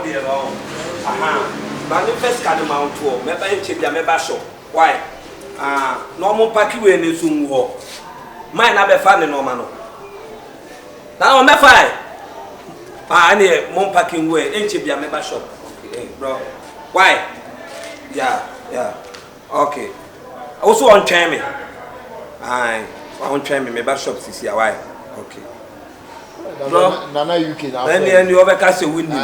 the wrong. Aha. Manifest can amount to member in Chibia member shop. Why? Normal parking way in Zoom walk. Mine have a fan in Normano. Now, I'm a fine. I need more parking way in Chibia member shop. Okay, bro. Why? Yeah. Okay. Also on Chammy. I want Chammy member shop this year. Why? Okay. Nana UK now. Then you over cast a window.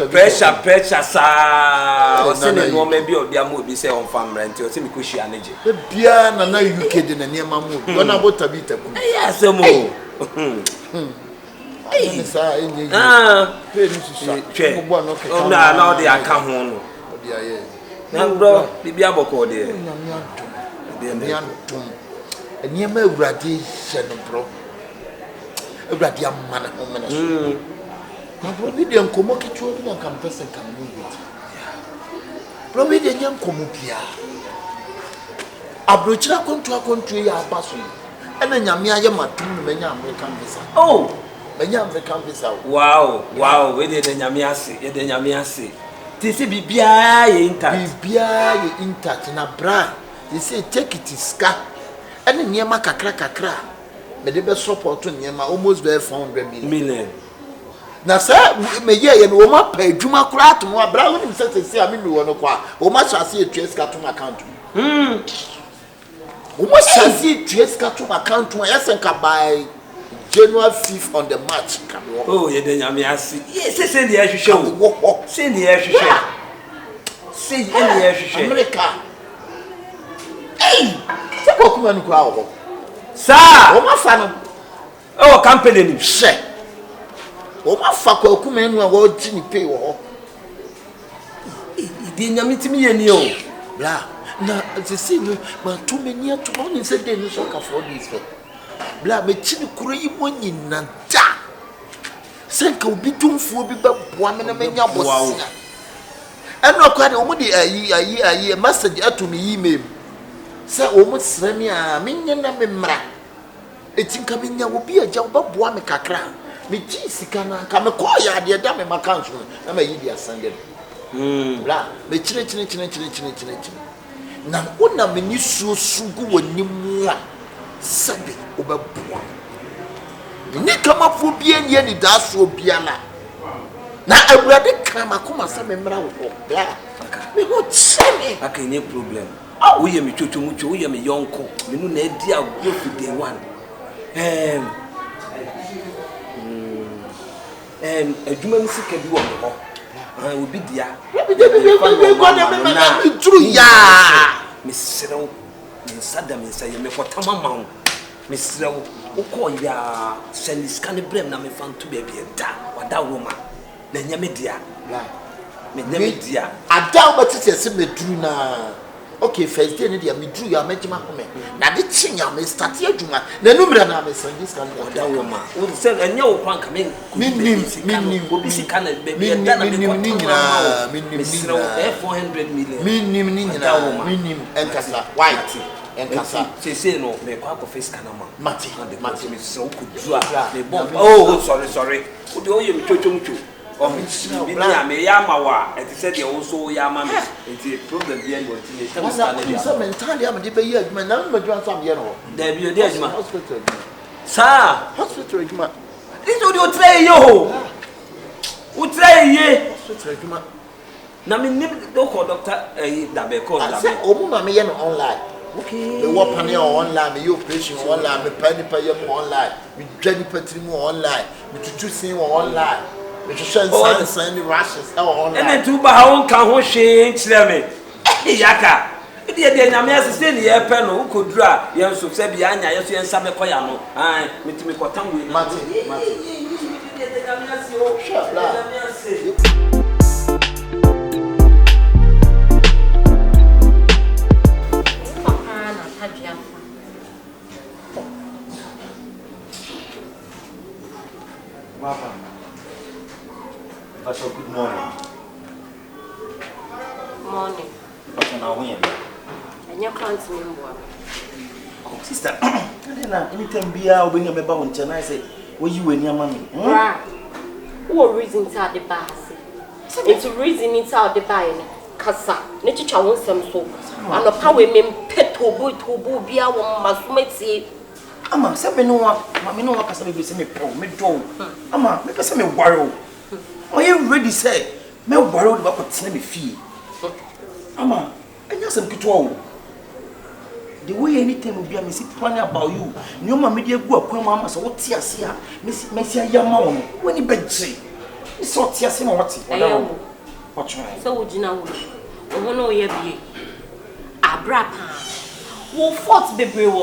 Pressure, sir. I was saying no maybe or their mood be say on farm rent. You see me cushy energy. The beer Nana UK in the near Mamu. One about a bit. Yes, some more. No, they are come home. Now, bro, the Biaboko there. And near my radiation, bro. A radium man at home. Probably the uncommon children and campus and come with it. Probably the young Comupia. A brocha come to a country are passing. And then Yamia Yamatum, many American visa. Oh, many American visa. Wow, we did the Yamiasi. This is Bibia intact in a bra. They say take it is scar. And then Yamaka crack. But the best support to Yama almost there 400 million. Now, sir, may ye and Oma pay Juma Crat, more brown himself to say, I mean, one of what, or much I see a trace cut to my account. What shall see trace cut to my account to my Essenka by January 5th on the match? Oh, yeah, then I see. Yes, say the air show. Say the air show. Say the air show. America. Hey, take a woman crowd. Sir, my son. Oh, company, sir. Oh, my fuck, come in and what Jimmy pay or. He didn't meet me and you. Blah. Now, as I say, but too many to morning said they no soccer for this. Blah, me chin curry one in Nanta. Senka will be too for be but one and a mania was. And not quite only a year, message to me email. Sir, almost Remia, Minion and Memra. It's incoming, will be a job of Boame Cacra. Me cheese can come a coya, dear damn my country. I'm a idiot Sunday. Blah, me chin. Now, one of me so sugu when you more Sunday over Boam. You come up for being any das so piana. Now, I rather come a come as a member of Blah. Me what say me? Okay, no problem. We are me to much, we are me young cook. You know, Nadia go to day one. A human sick can do on I will be there. True, ya Miss Cyril, Miss Saddam, Miss Sayame for Tamamount. Miss Cyril, who call ya send this kind of blame. I found to be a da or that woman. Then Yamedia. Media. I doubt but it's a symmetry. Okay, first day, I drew your magic home. Now, the thing I may start here, Juma. The number of this kind of that woman would say, and your one coming. Meaning, will be sick and baby, and then 400 million. Meaning, and Cassa, white, and Cassa. Say, no, make up of face canama. Matty, so could draw. Oh, sorry. Would you owe you to? Of which may Yamawa, and he said you also Yama. It's a problem behind what you some entirely I'm a debate, my number drawn some yellow. There be a dear hospital. Sir, hospital, this would you try yo? Would try ye? Hospital, Namin doctor, Dabeko, I said, oh, Mamma, online. Okay, the walk on your online, the operation online, the penny pay online, with Jenny Patrimo online, with choosing online. Oh, send the rashes. And then two Bahawan can't change them. Yaka. If you didn't have to stay the air panel, who could draw, you have to say behind you, and Sabe Koyano. I meet me for tongue with Martin. Pastor, good morning. Morning. Pastor, now when? And you can't remember. Oh, sister, anytime be out when you're about I say, where you and your mommy? Right. What reason to the bass? It's reason it's out the buying. Kasa, Nichicha wants some so. And the power men pet to be our masumeti. Ama, say me no one kasa me say me pro, me do. Ama, me kasa me worry. Are you ready say? Me worry about what tell me fee. Ama, and you some kitwa. The way anytime will be a missy planning about you. No ma media go up mama so what tears here. Messia Yamma when he bed say. It's so tears in what so would you know? Oh no, ye be a brapa. Who fought be brave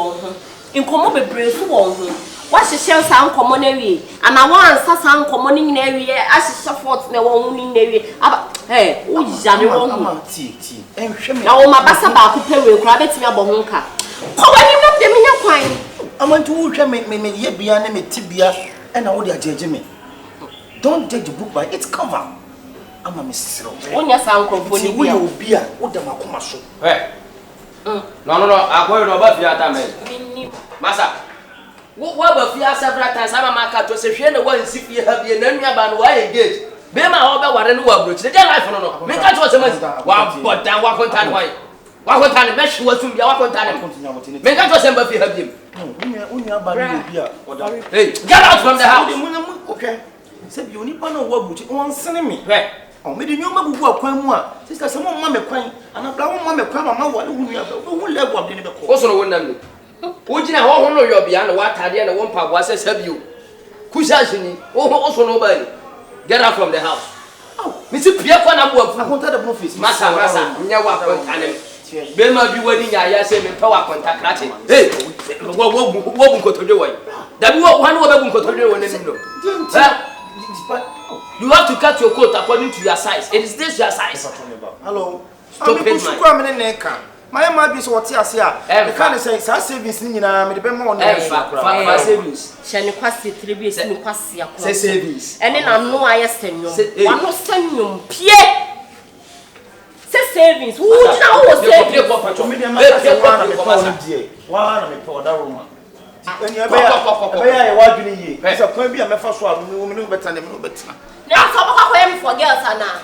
in common be brave who what she shall sound common area and I want some common in area as she fought the one in area. Hey, who is Janny tea and now my bassa back who pay will grab it me about Honka. Oh, I am not the minute quine. I'm going to me ye be an enemy tibia and I would judge me. Don't judge the book by its cover. I'm a Miss When your sound company will be a Udama show. Hey, no, I'm going about the other man. Massa, what were fear several times? I'm a marker to say, the one if you have the enemy about why engage. Bema, all what I know, the life on no. Make us a man. What down, what on time, why? What time, mesh was to be our time. Make us a man if you have him. Hey, get out from the house. Okay. Said you need one what one sending me. Right. Oh, me the new man who are quite more. Sister, some mamma quine, and a brown mamma quine, who level up in the course of one. Would you know your beyond what I did and one part was help you? Kushashini, also nobody. Get out from the house. Oh, Mr. Pierre, I wanted the office. Massa, never Bema be wedding, I say, power contact. Hey, what won't go to the way? That one won't go to the way. You have to cut your coat according to your size. It is this your size. Hello. Stop it, man. My mother is what you say. The kind of say, savings in the Bemo savings. Shall pass the 3 years in Passia savings. And then I know I send you. I'm not sending you. Pierre. Say savings. Who now was saving? One when you are walking ye, it's a point be a first one, no better than no better. Now, some of them for girls, Anna.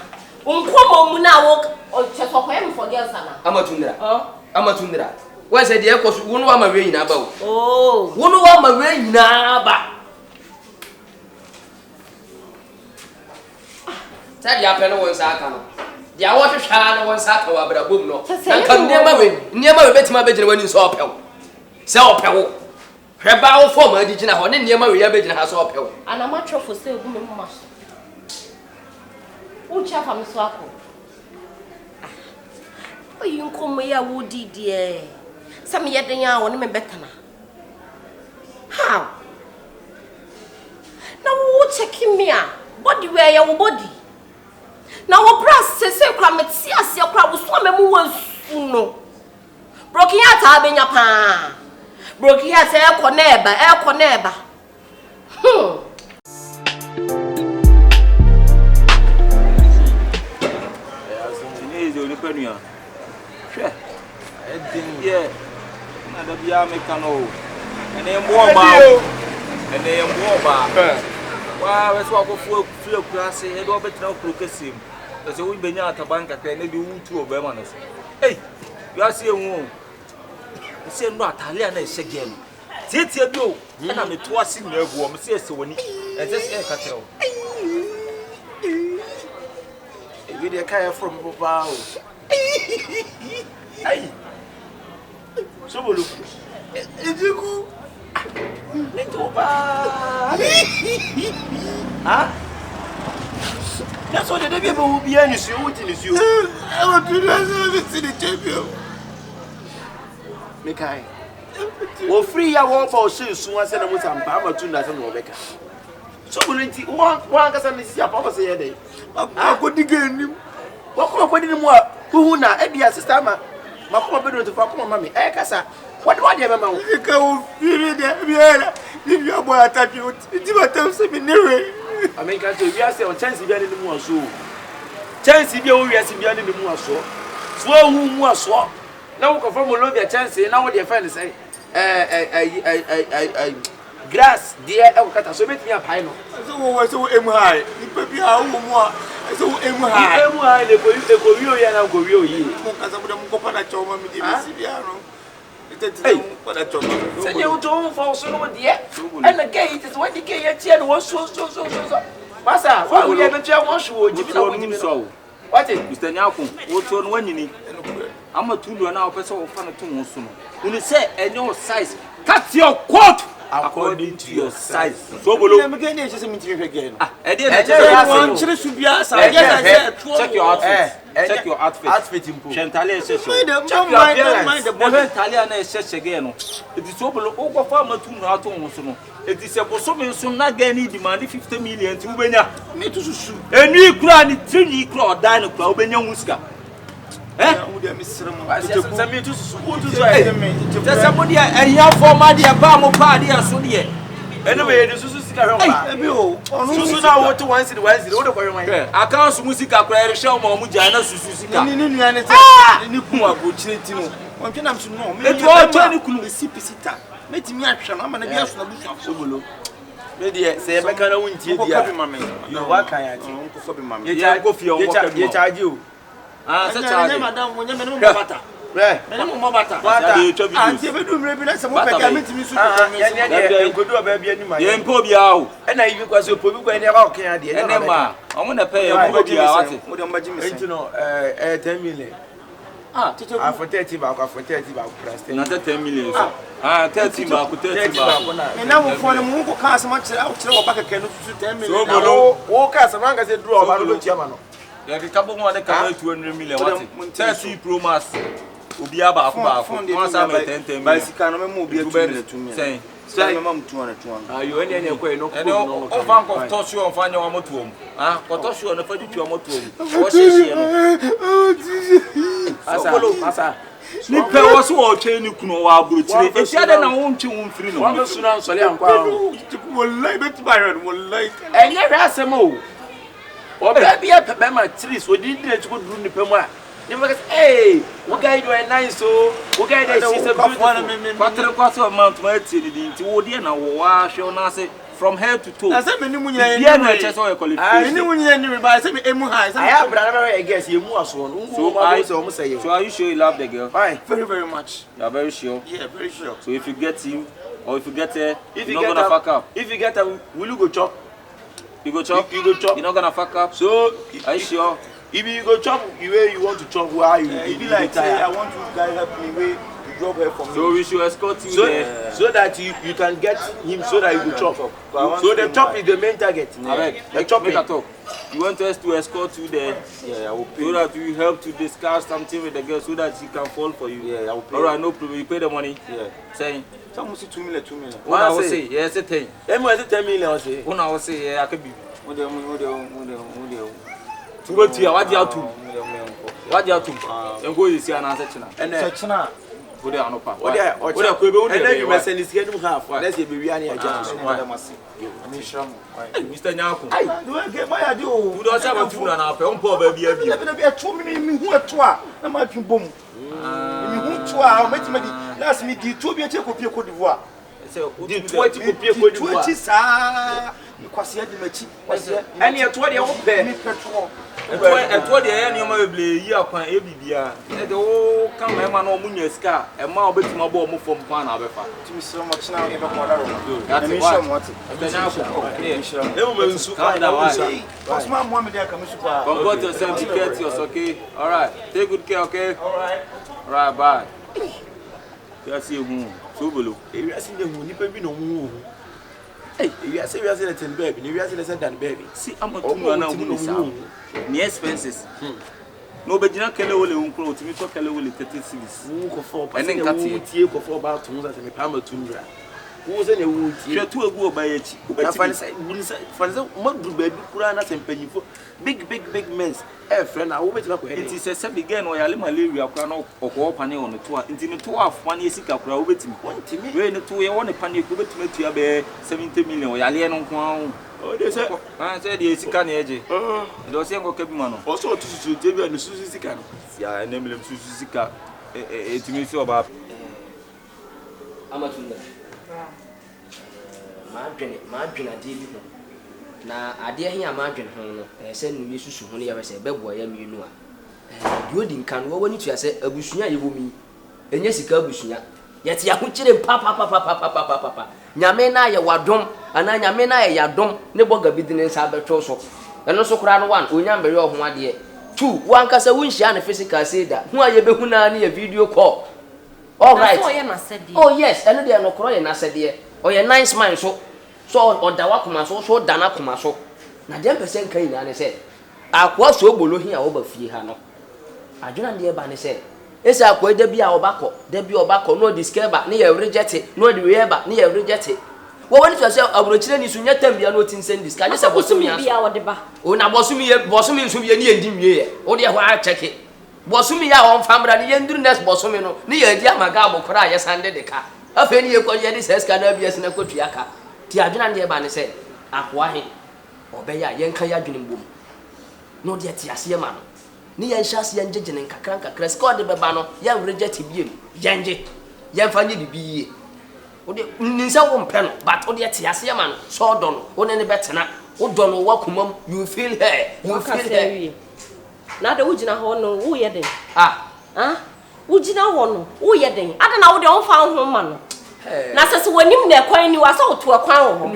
Now walk or check for him for girls, Anna. Amatundra. Why said the echoes won't want my rain about? Oh, won't want my rain now. Tell your penny once I can. The water shine once I can, but a boom no. Come never bet my bedroom when you saw Pell. Sell Pell. About former did you know? Near my religion has all Pell. And I'm not sure for sale, woman must. Who chaff from Swappo? Oh, you come here, woody dear. Some yet the young one better. How? Now, who checking me out? Body wear your body. Now, what brass says, come see us your crowd was swimming no. Broken out, I've been your pan. Broken out, air coneba. Sure. Yeah. Another beer mechano. And then more about. And then more about. Wow, let's walk for flow class. Head over to no crocussim. There's a wee at a bank at maybe 2 of them. Hey, you are seeing one. You say no Italian is again. Sit here, go. And I'm a twice in your warm. See, so when and this air cattle. A video car from Bobo. Hey, so look. It's a good. Huh? That's what the people will be honest you. What is you? I want to see the champion. Mekai. Well, free I want for shoes soon as I was some Bama to Nathan Rebecca. So, will it one can see a papa say a day? I could again. What could you more? Who now? Eddie as a stammer. My poor bedroom to fuck my mammy. Ekasa. What do I ever you go there? If your boy attack you, it's about to say me near. I mean, can't you say on chance if you are in the moon so? Chance if you are in the moon so. Slow whom was swap. Now confirm will be a chance, now what your friend say. Grass, dear, so make me a pine. So, high. You baby, how more. So emu ha le ko wi o ya na ko wi o yi. Mo ka sabu da mo ko pada choma mi de si bia no. Ite mo pada choma. Se you do for so no de. And the gate is when the gate here no so. Masa, why we be try one show jibi na woni so. What is Mr. Nyako? What on wanyini? I'm a tulu na opese wo fa no to wo so no. Uni say enyo size. Cut your coat according to your size. So bolo. Me get dey say me timi again. E dey na chere subia sa. Check your outfit. Check your outfit. Outfit impo. Chentale ese so. Check your mind the body. Chentale na ese again no. It is so bolo. O go fa ma tu no ato wo so no. It is a boso me so na gani demand 50 million ti ubenya. Me to susu. Eni kura ni trini kura odan kura ubenya musika. Wo dey me sere mo. Say me to susu. Wo to so e. Say somebody ehia forma dey ba mo pa dey so dey. Eno me dey susu sika hwe wa. Ebi o. Susu na wo to one city wo dey kwa hwe. Account musika kura e hwe mo mu ja na susu sika. Ni nua ne say ni kun agochire ti no. Won twa nam so no. Me to ni kunu sipita. Metimi ahwe no ama na bia so na busu afobolo me de se be kana wontie dia ko bi mame yo wa kan ya ti ko bi mame ye go fi on ko ye charge o se charge madam wonye me no bata me no mo bata anti be du mre bi na se mo pe ka metimi su ko me ye godu oba bia ni ma ye mpo bia o e na yibi kwa so po bi kwa ni ba o kan ya de ene ma omo na pe ye mpo bia wate mo de mbaji me enti no 10 million tito after 30 ba ko after 30 ba ko price na 10 million so 30 ba ko 30 ba me na mo fo ne mo ko ka asema kire wo ba keke no 10 million so bolo wo ka asema nga se draw ba no tia ma no ya ke kabo mo de ka 200 million wate 30 pro max obi aba ko ba ko won sa me 10 million ba sika no me mo obi 2 million say me mam 200 ayo ene ko no ko o fan ko to sure on fanya wa moto om ko to sure no fa di twa moto om wo hye no asa ni pe wo so o twe ni kuno wa aburuchire e tia de na wo ntwe wo mfiri no wa me suna nsole ankwa wallahi beti ba red wallahi enye hwe asem o ba bia pe ma tris odi di na chiko duru ni pe mu a you make hey we guy do nice so we guy dey see some beautiful kwatre kwaso amount ma ti di nti wo de na wo wa hwe na say from head to toe na say me ni munya ni na che so e qualification ah ni munya ni ba say me emu high say I bra na I guess emu aso no so are you sure you love the girl? Fine, very much. You are very sure? Yeah, very sure. So if you get him or if you get her, you're not gonna fuck up. If you get her, will you go chop? You go chop? You go chop. You're not gonna fuck up. So are you sure? If you go chop the way you want to chop, where you be like say I want you guys help me way to drop her from me. So we should escort you there so that you can get him so that you go chop. So the chop is the main target. The chop make a talk. You want us to escort you there? Yeah, I will pay. So that you help to discuss something with the girl so that she can fall for you. Yeah, I will pay. Alright, no problem. You pay the money. Yeah. Say. Some say 2 million, 2 million. What I will say? Yes, it's 10. Em was 10 million. I say. What I will say? Yeah, I can be. What to go to you. What do you do? What do you do? And go you see an answer china. And china. Go there and open. What there? What there? And then you must send this game half. Let's say we are near James. Mr. Nyako. I do get my idea. You don't have a food and a pound poor baby. Be a 2 minute who are twa. Na my boom. Who twa make me last me di 2 be take copy Cote d'Ivoire. So di 20 copy Cote d'Ivoire. 20 sa. Kwasi adi machi. Ani e to de wo pe. Me petrol. E to de e ni o ma beble yi akwan e bibia. E de wo kan ma na o munya sika. E ma obetima bo o mo fom kwa na abefa. Timi so mo china e be ko da ro. That's what. What's my mom there come super. Got yourself ticket, you're okay. All right. Take good care, okay? All right. All right, bye. You see who? So below. If you see the money, baby, no more. Hey, if you see the 10 baby, if you see the 10 baby. See, I'm a two near expenses. Nobody not can only unclo to me talk a little 30 cities. Who for and then cut you for about 2 as a palmer tundra. Who was any wood? You're too go by it. But for the mud baby, Kurana and penny for big men's. Friend, I will make it is a sub again or I malaria crown or panny on the tour. Into the 2 of 1 year sick up with me. One to me, when the 2 year one panic could make you a 70 million or Yalian on. Oh, they said, I said, yes, you can edge. Oh, it was young Capimano. Also to David and Susie Can. Yeah, I named him Susie Car. It means so about Amatunda. My drink, I did. na ade he amadwen ho no se no yesusu ho ne ye se bebo ya mienu a di odi nkan wo wani tua se abusunya ye bomi enye sika abusunya yete ya ho kire pa nyame na ye wadom ana nyame na ye yadom ne boga bidine nsa betwo so eno so kura no one onyambere ho ade two wankasa wunhia na physical say da hu aye behu na ne video call all right oh yes eno de no kro ye na sede o ye nice man so odawa kuma so dana kuma so na dem person kan ina ne se akwa so ogbolo hi a wo ba fie ha no adwena de ba ne se esa akwa da bi a obakọ no discover ne ye reject no de we ba ne ye reject wo woni to se abrochire ni sunya tambia no tin send discover je se bosumi ya bia wo de ba o na bosumi nso bia ne ye ndi wie ye wo de ho a check bosumi ya on famra ne ye nduru next bosumi no ne ye di amaga abokora ye sande de ka afa ni ye ko ye di se ska na bia se na kotua ka ti adwena de ba ne se akwa he obeya yenka ya adwene mbom no de ti ase ma no ni yan hyase yan jejene nkakra score de beba no yan reject biem yanje yan fanye de biye o de ninsa wo mpe no but o de ti ase ma no so do no o ne betena o do no wa kumam you feel her na de wugina ho no wo ye den wugina ho no wo ye den ada na wo de on fa ho ma no na sese wonim na ekwan ni wa so to ekwan ho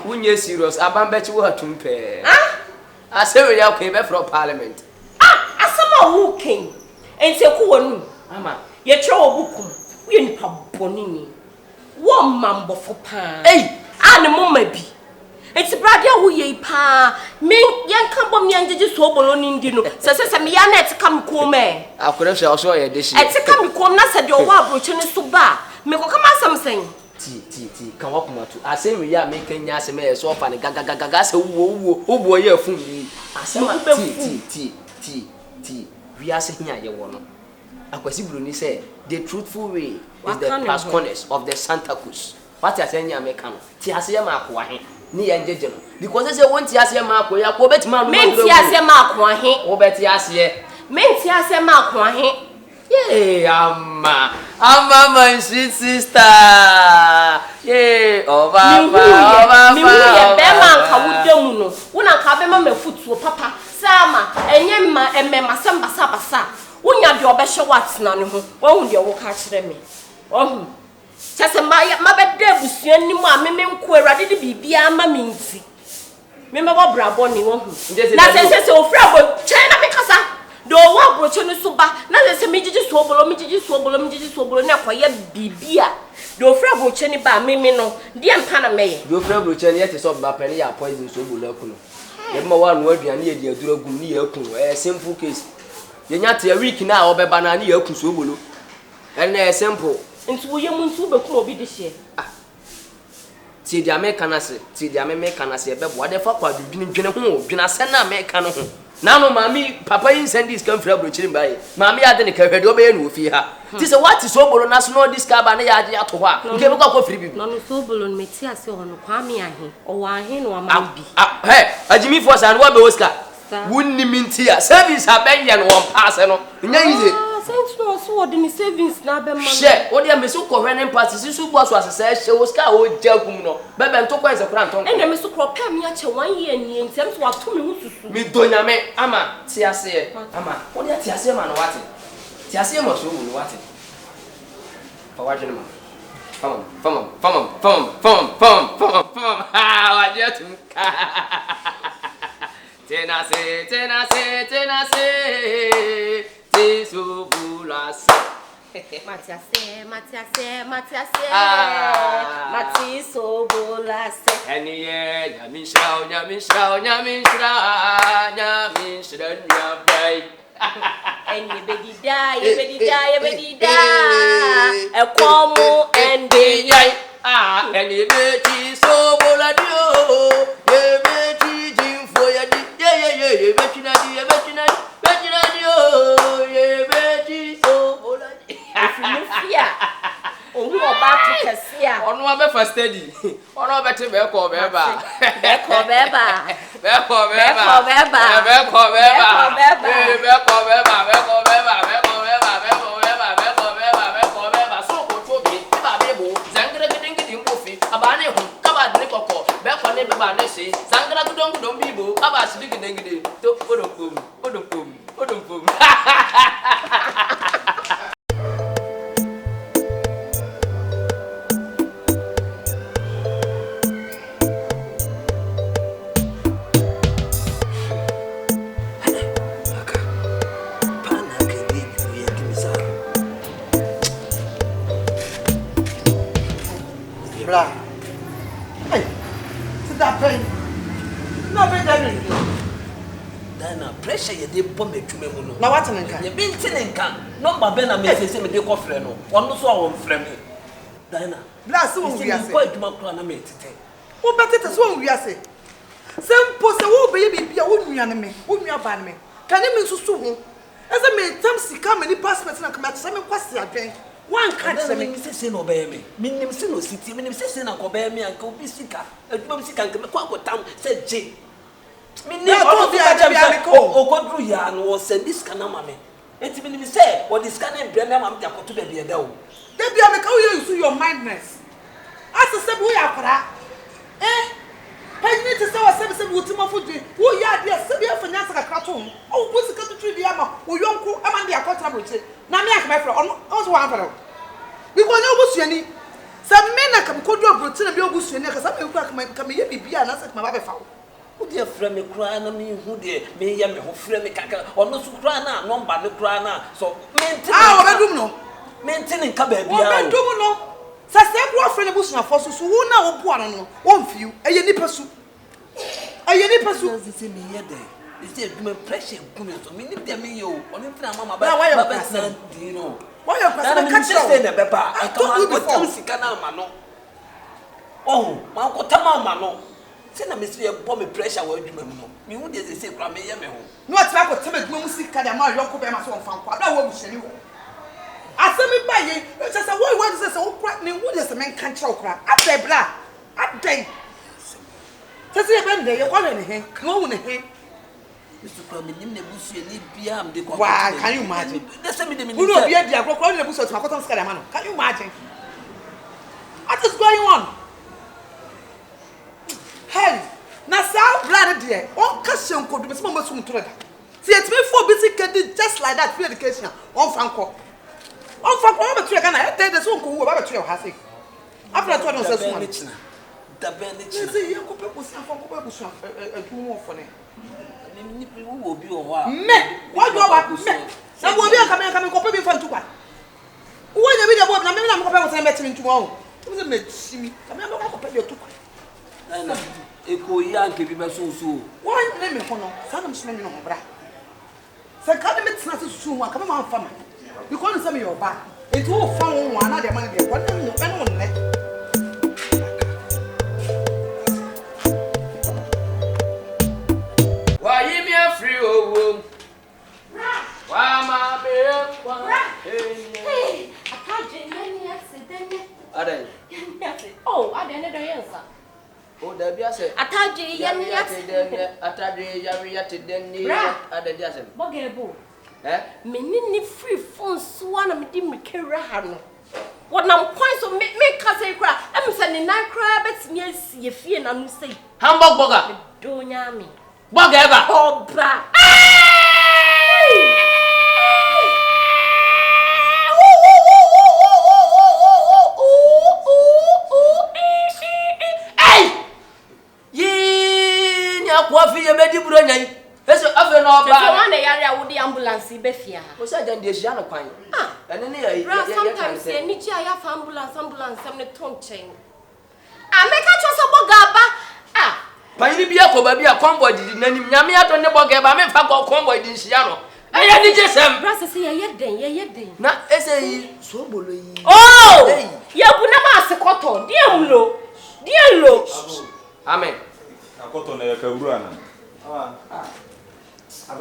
wunye serious abambechi wo hatumpe asewe ya ko be from parliament asama wo ken ense ku wonu ama ye twa obukum wo ni pa bonini wo mambo fo pa ane mama bi enti brade wo ye pa me yanka bom yanjeje so bolo ni ndi no sese me ya na etika me kom akore hwe o so ye de shi etika me kom na se de o wa abroche ni so ba me ko kama samsen ti kan wa kuma tu asewe ya me kan nya aseme ye so fa ne gaga se wo ye fun ni asema ti we are saying here wono akwasi bruni say the truthful way is the past corners of the Santa Cruz what you saying America no ti ase ma akwa he ni ye njeje no because say won ti ase ma akwa ya ko betima no men ti ase ma akwa he wo beti ase men ti ase ma akwa he ama my sweet sister oba mi ye be man ka wudemu no wona ka be ma mafutuo papa sama enyemma emmema samba sabasa wonya de obehye watena ne ho wohu de wo ka kire me wohu chese ma be da busuan ni mu a me nko awrade de bibia ma me nti me bo brabo ni wohu na sese ofra bo china me kasa do wa brocho ni so ba na sese me jiji so bolo na kwaye bibia do ofra brocho ni ba me no de mpa na meye do ofra brocho ni yete so ba pele ya poison so bolo akuno yema wa no aduane ye de adura gum ni yakun simple case yenya te a week na obeba na ni yakun so bolo ene simple nti wo yemu nti wo bekun obi de hye ti dia me kanase ebebo ade fa kwa dwene ho dwena se na me kan ho na no mami papa yin send this kan fra brochiri mbaye mami ade ne ka hwede obe no fi ha ti se what so bolo na so no this ka ba na ya ade ato ho a nke be kwa free bibi no so bolo me ti ase ho no kwa me ahe o wa ahe no ama bi ajimi for san wa be oscar wunni minti a service abenye no pass no nya yize sense no so what the savings na be man she o de me so ko hwenen party so bo so asese she oscar o jagum no be be nto kwa ese kura nton ene me so kro pa me ache 1 year ni ntem so ato me hususu mi donya me ama ti ase ama o de ti ase ma no wate ti ase ma so wo wate fa wajene ma fam ha wa dia tum tenase tisobulase Matiase Matisobulase eniye nyamishra nyabai eni bedida ekomu ende yai eni beti sobuladio ye beti jimfo ya di ye beti na di ye beti sobuladio ifia ohu oba tukesia onu abe for steady onu obeti be ko beba so ko to bi zangre gidin mbofi abane hu kaba de kokko be ko ne be aba ne se sankara kudon bibo aba sidiki dengide to odopom Bra. Hey, sit that pain. No pain that you. Dana pressure ye dey bomb etwume mu no. Na what nka? Ye bi nti nka. Number be na me say me dey ko frɛ no. Ono so a wo frɛ me. Dana. Bla so wo wiase. Ko adwuma kro na me tete. Wo betete so wo wiase. Sempo se wo be ye bibia wo nua ne me. Wo nua ba ne me. Kan me nsusu ho. Ese me tam sika me ni passport na kama se me kwase adwen. One can't say me say no be me. Minim say no city, minim say na ko be me anka obi sika. Adwuma sika anka me kwa tam say je. Minim o bi ajam o kodru ya no o send this kana ma me. Enti minim say o this kana bre me ma me akoto be be da o. Dey bia me ka wo use your mindness. As se bo ya akora. Pagni te say o se bo timo fodwe. Wo ya de se bia fanya saka krato. O wo sika tutri bia ma. Wo yonko e ma de akota broche. Na me akama frɛ ɔno ɔso wan frɛ because no obusuani sɛ me na kam kodu abrote na bi obusuani ka sɛ me kura kam ye bibia na sɛ kam ba bɛfa wo wo de frɛ me kura na me hu de me ye me ho frɛ me kaka ɔno so kura na number ne kura na so menti obedum no menti ne nka ba bia o obedum no sɛ kura frɛ ne busuafo so wo na wo boa no wo mfiu eye nipa su sɛ me ye de is it me pressure gumi so me need them yo oni fina mama ba ba you know why you person catch you na beba I come go tell sika na ma no oh ma ko tama ma no say na me say bo me pressure wa adwuma mu no me hu de say kura me ye me ho no atra ko tama adwuma mu sika da ma yonko be ma so on fan kwa da wo bushani ho asemi ba ye just say what say wo kura me hu de say men kan kira kura abebra adai say be nde ye kwa ne he no hu ne he Wow, can you imagine? Who know be a dia go the bush to makoton skada man. Can you imagine? What is going on? Hey, na sa blood there. On question ko do me some masum to that. See it me for basic just like that free education. On fanko. On fanko ba to Ghana. E dey so nko wo ba to your house. After to don say so. Da benich. See you ko pe ko san fanko ba busu adwuma for ne. Me wo obi o ho a me what do about me na wo obi aka me ko pe bi fan tukwa wo nya bi de bo na me na mo ko pe mo se me tini ntuma o mo se me chimi ka me ko pe bi tukwa na eko yi anke bi be so wo nya me ko no sa na mo se me no bra se ka de me tina se susu ho ka me ma fa ma because se me yo ba enti wo fa wo ho na de ma de ko na me no ne free oh wama be kwa hey akaje nani accident adai oh adai ne do yensa o da bia se ataje yani accident ataje yari atedeni adai dia se bogebo menini free phone so na me di me kera ha no wonam kwan so me ka say kra am se ne nan kra betimi asie fie na no sei hamburg burger do nyame burger ever oba kwa fi ye medi buro nyan eso afi no ba so wan yare a wodi ambulance be fia o se dan de hia no kwan ene ne ye sometimes ye ni chi aya fa ambulance am ne tonchen ameka cho so boga ba Panyini bia ko ba bia convoy di nanim nyame ato ne boga ba me fa ko convoy di hia no eye ni jesem brasa se ye den na ese yi so bolo yi oh ye bu na ma asekoto die lo amen akoto na ya kawura na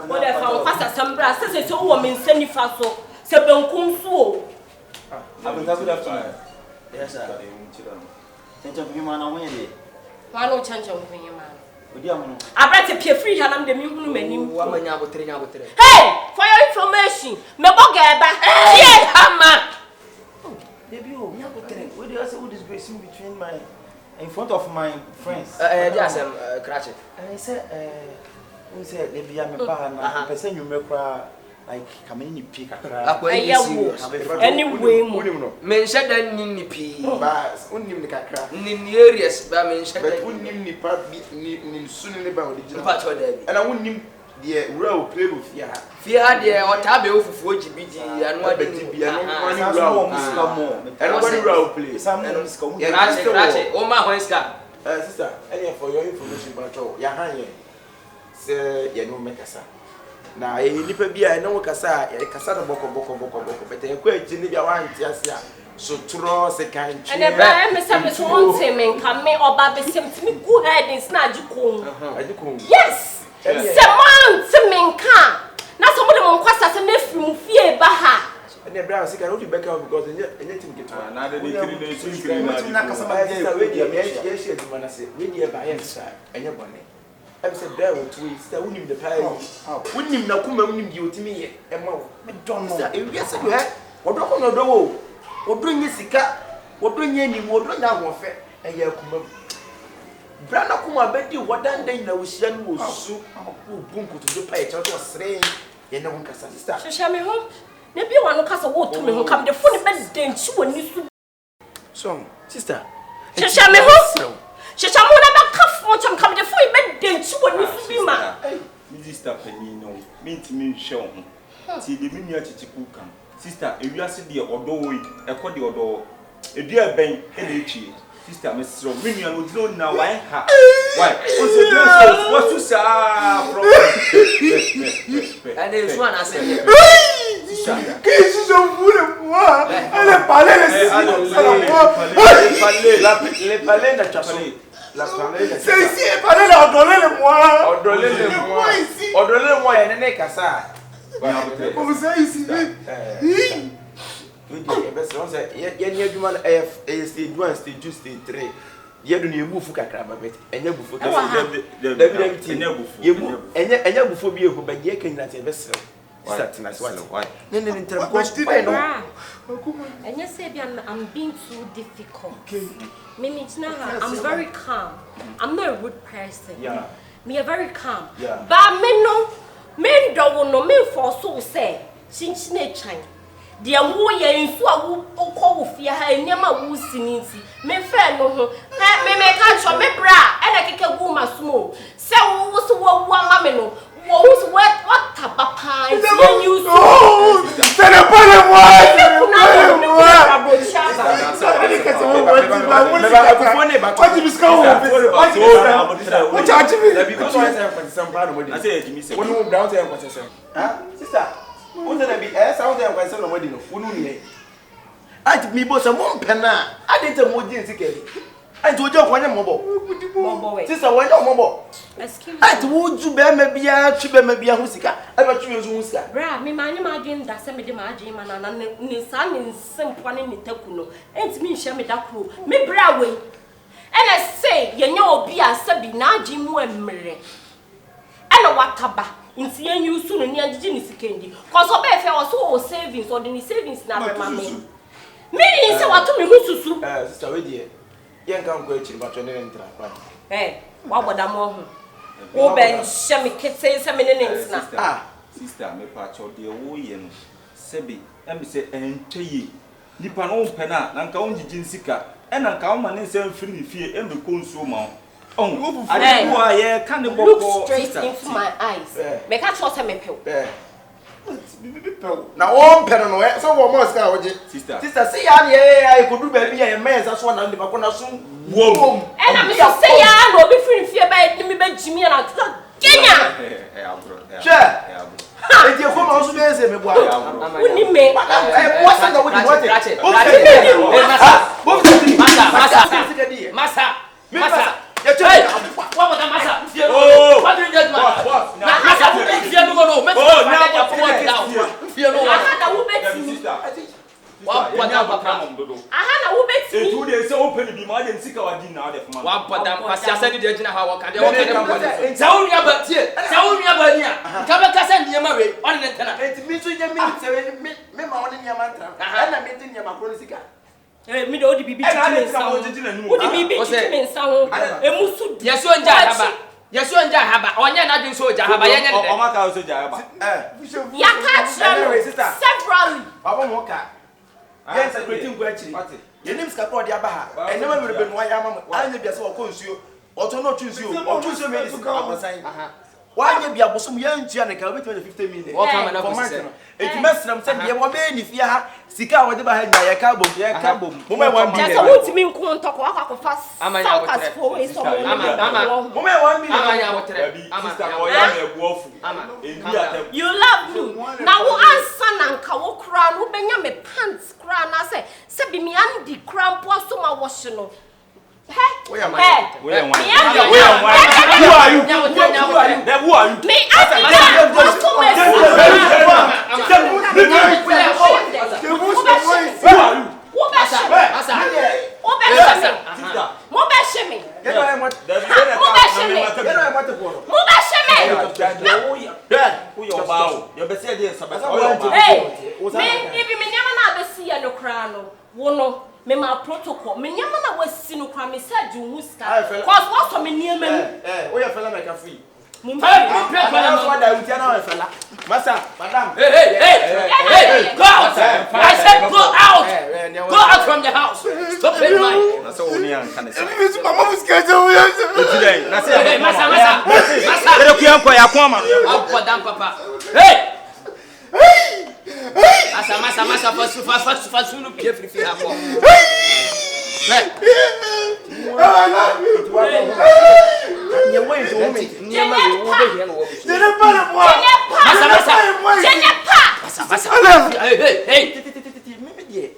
o de fa kwasa sambra se wo me nsani fa so se benkum so o good afternoon. Yes sir. Tenta bima na wonye de wa no chancha mfunye ma odi amono abrate pie free ha na me mi hunu manim wa manya abotere hey for your information me boga eba tie hama baby o nya abotere we dey say who disgrace between my in front of my friends. Yes, Cratch. And I said, who said, maybe I'm a bar, person you make like coming in pick a crowd. Anyway, mention that Nini P. Bas, Unimika, Niniarius, but mention but that Unim soon about the part of them. and I wouldn't the row play with ya. Fear there or Tabio for GBG and what they be and one row play. Some Cratch, oh my Wenska. Sister, any for your information, but Yahan, sir, you make us. Na nipa bia na wo kasa ya kasa na boko bete e kwa gini bia wan tiasia so tro second chi and e ba me say me so want me kan me oba be sem timi go headings na ajikon yes se man se me kan na so mo de mo kwasa se na firi mu fie ba ha and e bra se kan o di back out because enye tim get na de kiri na kasa ba dey we dey ye share di manase we dey ba yen sa enye bone I said, there were twists. I wouldn't the pie. Wouldn't him now come and you to me, and more. I don't know. Yes, you had. What don't know? What bring you sika? What bring any more? Bring out one fair. And you come. Brana kuma bet you what done they know she was so bunko to the pie. I was saying, you know, sister. Shall me home? Maybe one will cast a water to me who come the funny bed then she will need to. So, sister. Shall me home? She shall never come come the full bed then she will need to be man. Sister Penino, mean to me show. See the miniature cook. Sister, if you are sitting there or doorway, a cody or door, a dear bank, and Sister Mrs. Romanian would know now why. Why? What's to say? And there's one I said, Qu'est-ce que vous le voir? Elle parlait les palais de chasseur. La palais de c'est ici, elle parlait là, ordonnez-le-moi. Ordonnez-le-moi ici. Ordonnez-moi, il y a un cassa. Comme ça ici. Oui, il y a du mal à stage 1, stage 2, stage 3. Il y a du bouffou kakra babet. Enya bouffou kakra. Enya bouffou bi ko ba ye kan na te besre. Start na swallow. Why? No, and you say I'm being too difficult. Mimi, I'm very calm. I'm not a rude person. Yeah. Me are very calm. Yeah. But me no, me don't know me for so say. Since nature. The awoye insu awu okwo fie ha enyama wu sininti me fe no ho me ka cho me bra e na keke gu masumo se wo so wo ama me no wo so what papa is you so c'est le pas de moi Wouldn't be as out there when some wedding of Wunu. I took me both a one penna. I didn't a more ticket. I told you when I'm mobile. Sister, when you're mobile. Excuse me. I told you, maybe a chip, maybe a Husica. I got you as Huska. Bra, me man imagine that some of the margin and Nissan in some one in the Takuno. Ain't me share me that crew. Me bra way. And I say, you know, be a Sabina Jim Wemmer. And a wataba. Inti you soon near the Jenny Sikendi. Cause of if I was so savings or the savings now, mamma. Meaning, so what to me who's to Sister, with you. Young come question, but you're not eh, what would I more? Oh, Ben, Shammy Kit says some minutes now. Sister, me patch of the Oyen, Sebi, and say, and Chay, Nippon old penna, Nanka only Jinsika, and Nanka man is free fear and the consumer. Oh, I know I can't look straight into my eyes. Make a choice and make now, one pen on so what more scar sister. Sister, see, I could do baby and man, that's one on the Bacona soon. Whoa, and I'm just saying, I will be free fear by Jimmy and I'll Kenya. Sure. If you come also there, say, wouldn't me? What's the Massa. Hey, what was the massa? Oh, what did you get? Massa, you don't know. I had a woman. I had a woman. 2 days open the man and sick our dinner. One put down, I said, the engine, how can they tell me about here? Tell me about here. Come back and your marry on the antenna. It's me to your minutes, me, my own in your mantra, and I'm meeting your macronica. Eh, me do bibi chicken sound. Wo di bibi chicken sound. Emusu. Yesu onja haba. Yesu onja haba. Onye na dun so onja haba yenye de. O maka so onja haba. Ya catch several. Baba mo ka. Yen security ngwa chiri. Yenim ska ko de aba ha. Enema me be no ya mama. Anya bia se wo ko nsuo. Oto no tu nsuo. Otu nsuo me dis abasan. Wanya bia bosom ya ntua ne ka obi 50 million. Wo ka ma na ko se. Eti mesram se bia wo be ni fia ha. Sika wo de ba ha nya ya ka bom. Mo me 1 million. Just want me nko ntoko akwa fast. Amanya wo tere. Mo me 1 million. Amanya wo tere. Sister ko ya na ebuofu. You love me. Na wo ansa na nka wo kra no benya me pants kra na se bi me andi kra mpo so ma wash no. Who are you? Me andi na wash me ma protocol me nyama na wasi no kwa me sa ju hu ska cause what so me niema we ya fella make free mum masa madam Hey, go out. I said go out. Go out from the house. Stop it, man. Na so oni an kan se. mama muska je wo ya Today, na say Hey, masa. Ere ku yan ko ya ko ama. Up down papa. Hey. Masa fasu no pie free hapo. Hey. Nye we do wo me. Nyama we wo be here no wo. Jene pa na mo. Masa. Hey.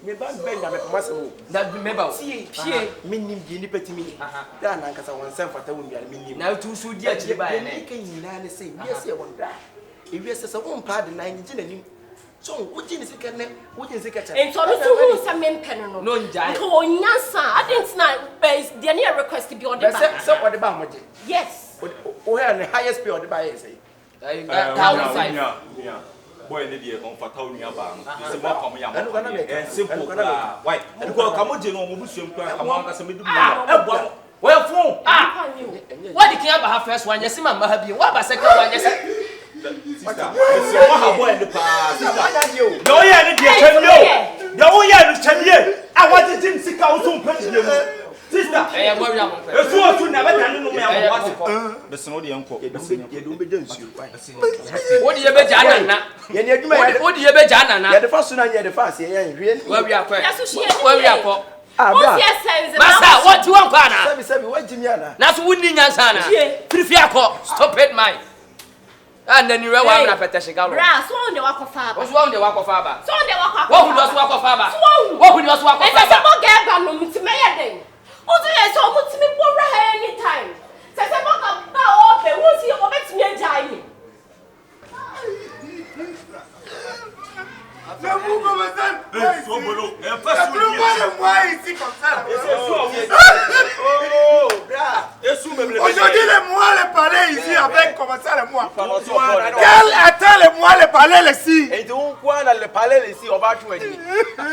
Me ba benga me pamasa wo. That remember. Pie minnim die ni petimi. Da na nkasa won sem fata wo biare minnim. Na tu su dia chiri ba ne kan nyina ne sei. Bi se won da. Ewi se se won pa de na nyi na nim. So woji ni sika ne woji sika cha. Ento no so hu sa mempen no. No njai. Ko onyansa adent na base de ne request bi on the back. Se ode ba moje. Yes. O here the highest pay ode ba ye say. Boy ne die on fata oni aba no. Se mo kom ya mo. Simple kra. Why? Because kamo je no mo busuam kra kamo anga se medu mo. Eboa. Wo ya fun. What the king aba first one yes ma ha bi. What ba second one yes. Sister, se mo ha boy ne pa. Sister. No ye ne die chamio. Ya wo ye no chamie. A what did sika wo so mpadi mu. Sister. Eh mo wi am. Esu otu na beta ne no me am what. Bese no de enko. Ye do be jansu. What the be jana na. Ye ne adwuma ye. What the be jana na. Ye de fa so na ye de fa se ye hwe. Wa wi akwa. Ya so hie. Wa wi akwa. What yes sense. Masa, what you want kana? Sabi wa jimi ana. Na so wuni nyansa na. Free akọ. Stop it my. And then you were one na petition galo. Bra, so on the walk of father. What's wrong the walk of father? So on the walk of. What would you walk of father? What would you walk of father? It's a more get ba no mutime ye den. O do ye so mutime bora anytime. Se mo ka ba o be wo si o betime agai ni. C'est vous comme ça. So bolo. E fa su dia. Moi ici comme ça. Oh, bra. Esu meble. Aujourd'hui les mois les parler ici avec comment ça les mois. Quel attend les mois les parler ici. Et donc quoi dans les parler ici on va jouer.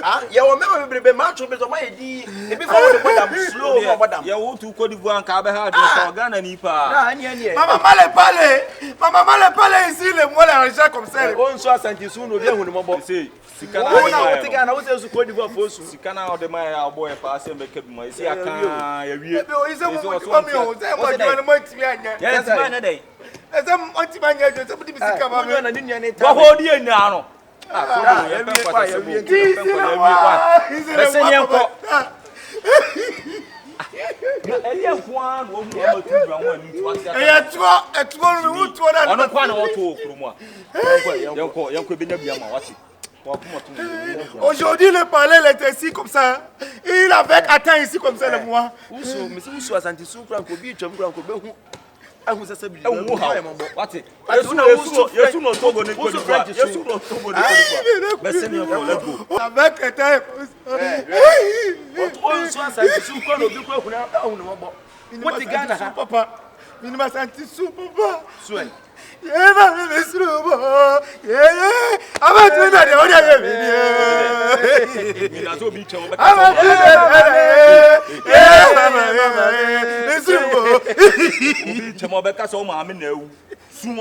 Ah, il y a même bébé match on peut pas dit et puis faut de madame slow madame. Ya wo tu Côte d'Ivoire ka be ha de Ghana ni pa. Ah, ni. Maman mal parler ici les mois les argent comme ça. On soit senti sous nous bien on me bon. Sikana na wotika na wose su Côte d'Ivoire fosu. Sikana o de ma ya boy pa se be kebu ma isi aka ya wie. Ebe o ise mo mi o se mo jwa mo timi anya. Yes man na dey. Ese mo timi anya jo se mo timi sika ma mi na ni nya ni ta. Wo ho di enya no. Ah so ya wie kwa ya wie. Ese nyenko. Eli afwan wo hu ma tu dwa ho ani tu ase. Etuo no hu tuo na. Ono kwa na wo to okuru mu a. Yenko be nya bia ma wati. Aujourd'hui, le palais était ici comme ça. Il avait atteint ici comme ça le mois. Où Santi sous Franco Beach, Franco Behu. Ah, vous savez bien. Wati. Yesu no togo ne Côte d'Ivoire. Yesu no togo ne Côte d'Ivoire. Merci bien pour le go. Avec atteint. On soit Santi sous Franco Behu ko kuna da hunu mo. What Ghana papa. Minima Santi sous papa. Soin. Mama Mesrubo. Yeah. I'm doing that. You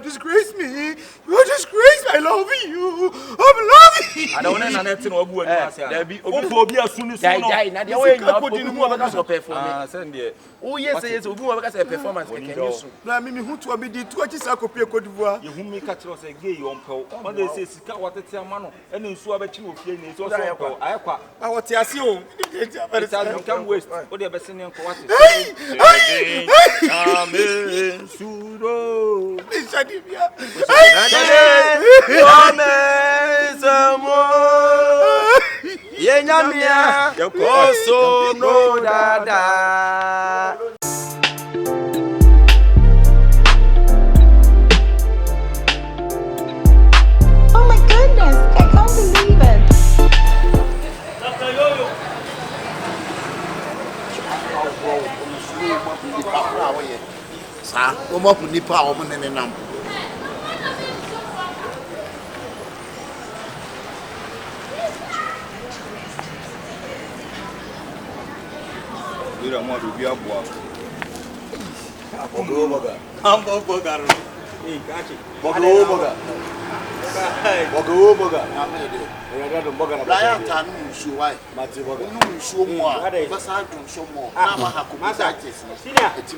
disgrace me. You disgrace I love you. I'm loving you. I don't know anything or go and there be Obi as soon as I die. Oh, yes, yes, we will have a performance. I mean, who to be the 20 Sacope Cote d'Ivoire? You whom make a choice a gay on Pole. One day says, what a Tiamano, and in Suabachi of Yenny is also I want to ask you. But I can't waste what they're best in your quarter. Amen. Sudo. Yenyamia, your coso no dada. Oh my goodness, I can't believe it. Sir, come up with Nipa woman in the number. We don't want to be a boy. I'm Boga. Hey, catch it. Boga. Brian Tanu, so why? You show more. But I don't show more. I'm a hakumasatis.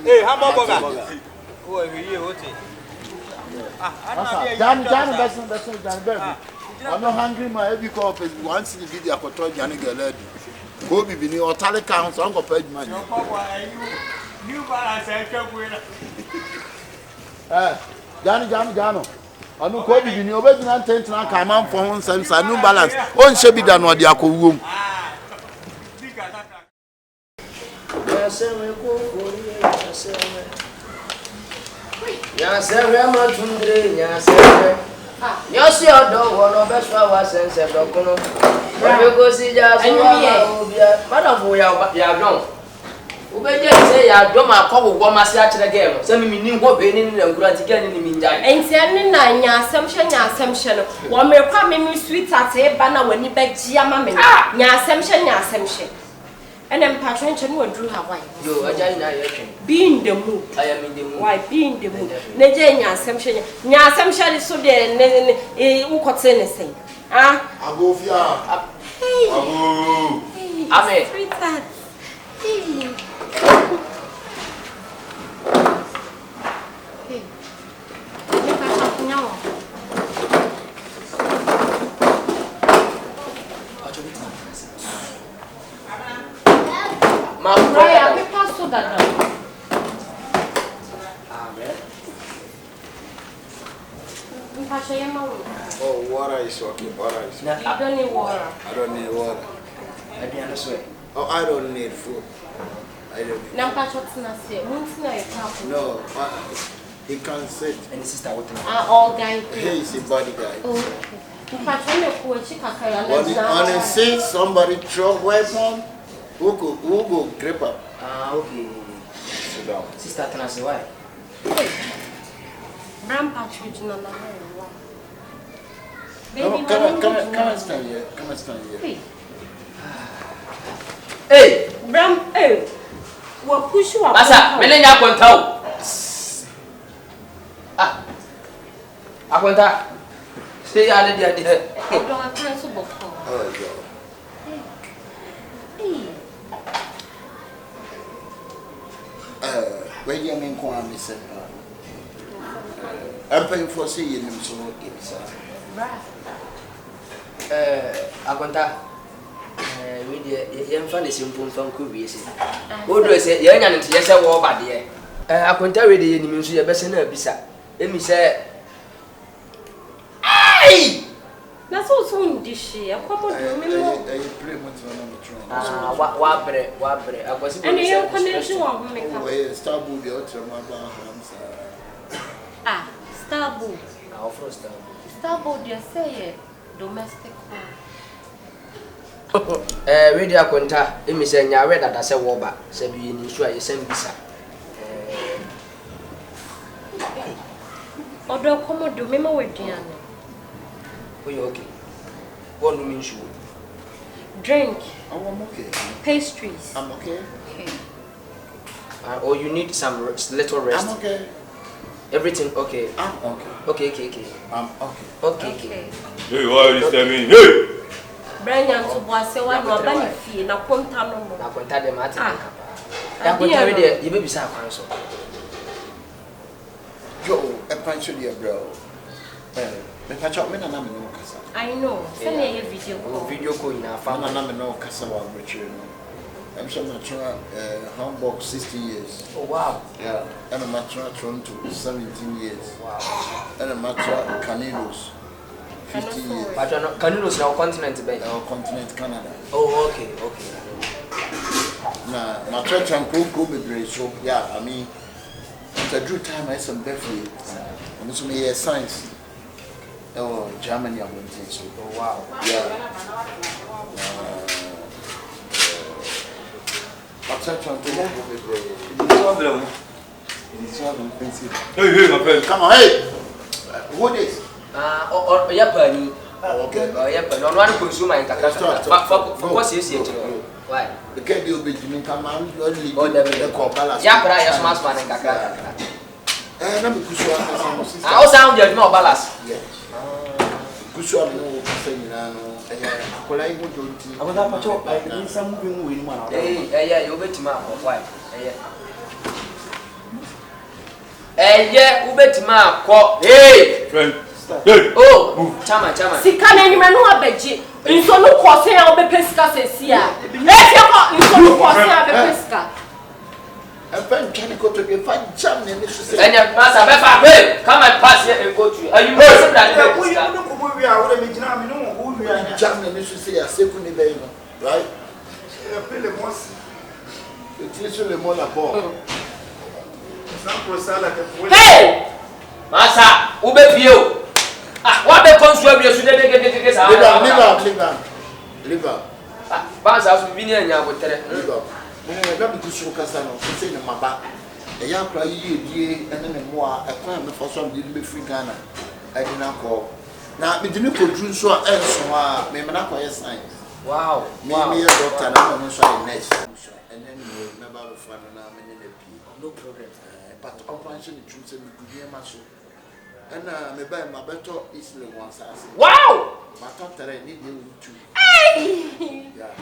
Hey, how about Boga? Oh, every year, what's it? John, I'm not hungry, my heavy cough is once in the video for toy Johnny Galadi. Bobby Bini or Tally Counts, Uncle Page man. New balance, I can't win. Johnny. I know Kobe Bini over the intent to come on for one sense and new balance. One should be done what the Ako room. Yes, your dog, one of us was and said, Docono. You go see just Madam, we are young. Ubedi say ya do ma kwa wo ma se a kire game say me ni ho be ni na ngura ti gani ni mi njai enti ene na nya asem hye no wo me kwa me sweet ate ba na wani ba gia ma me nya asem hye ene mpatwe nche no duru Hawaii yo ajai na ye twen be in the mood I am in the mood why be in the mood na je nya asem hye so de ne ukote ne sen Agofia Ago Amen sweetheart hey Oh, water is okay. Water is okay. I don't need water. I don't need water. Oh, I don't need food. I don't need No, he can't sit. and sister what All guy. He's a body guy. Oh, On a seat, somebody throw weapon. Who go grip up? Okay. Sit down. Sister can I say why? Grandpa, Come and stand here. Come and stand here. Hey! Bram, what push you up? Masa, menenya kwanta. Akwanta. Say ya de de. Don't have time to book. Oh, God. When you mean Kwame said, I'm paying for seeing him so it's Akwanta. We the young fan is simple from Kubiesi. What do I say? Young and yes, I war bad here. Akwanta ready in the your best in a bisa. Let me say, hey! That's also in this year. Come on, Wabre. I was and you connection of make Starbull, the ultra Starbull. Our first Starbull, you say domestic radio Akwanta, emi say nya read that say woba, say be ni sure you send bisa. Odo komodo me ma waduane. Oh, you okay? What do you mean? Drink. Oh, I'm okay. Pastries. I'm okay. Okay. Or you need some little rest? I'm okay. Everything okay? I'm okay. Okay. I'm okay. Okay. Hey, why are you disturbing? Hey! Brian to boss say one no bani fie na konta no mo. Na konta de mate nka pa. Ya konta we de ye be bisa akwan so. Yo, a punch of your bro. Me catch up, me na me no kasa. I know. Send me a video call. Video call in our Me family. na me no kasa wa brethren. I'm sure my Hamburg 60 years. Oh wow. Yeah. And a matcha Toronto 17 years. Wow. And a matcha Caninos 50 years. But Caninos now continent be. Our continent Canada. Oh okay. Na my church and go be so yeah, I mean it's a true time I some birthday. And so me science. Oh, Germany I went to so. Oh wow. Yeah. My church and go be Problem. It's so expensive. Hey, my friend. Come on, hey. Who this? Ya pani. Okay. Ya pani. No one consume in kakra. For what is it? Why? The kid will be Jimmy Kaman, only the call balance. Ya pra ya smash man in kakra. Let me push I also sound you no balance. Yes. Kuswa no saying no. Akola iwo jonti. Akoda pacho I some moving we man. Yeah, you betima why? Yeah, ubetima ko. Hey, Friend. Hey. oh, chama. Sika na nyima no abeji. Nso no kwose ya obepesika sesia. Etia ko nso no kwose ya obepesika. Pen can go to be fine jam ne so say. Enya pass abefa. Hey, come and pass here and go to. Are you person that We you no ko we are we me jina me no wo we are. Jam ne so say aseku ne be no. Right? Pele mosi. It's le mo la ball. Hey! Masa, ube pio. Ah, what be consume you should get sa. Liver. Ah, masa so bi ni anya botere. Liver. Na me kusu kasa no, say ne maba. E ya kra yi die ene ne mo a e kwa me for so am be free Ghana. I did not call. Na me dinu ko dru so a enso a me me na kwa yes science. Wow. Me me doctor na no so a nurse. And then me remember the fun na me ne pi. No problem. But operation the truth say me could hear my show. And me buy my better easily once I say. Wow! My doctor I need you too. Hey! Yeah.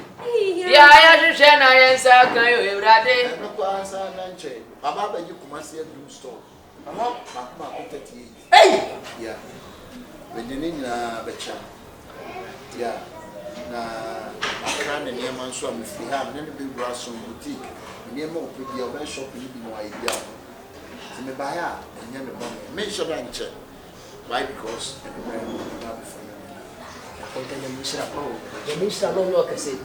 Ya share na yensa kan yo ewrade. I'm not going to answer. Baba be you come see a blue store. Ama ma 38. Hey! Yeah. When you need na becha. Yeah. Na akra na near man so am free have na be brass on boutique. Near mo pe bi o be shop ni bi no idea. So me buy a enya me bomb. Me sure that check. Why? Because everywhere na be for me. Kontanya mishra po. Ya mishra no kase.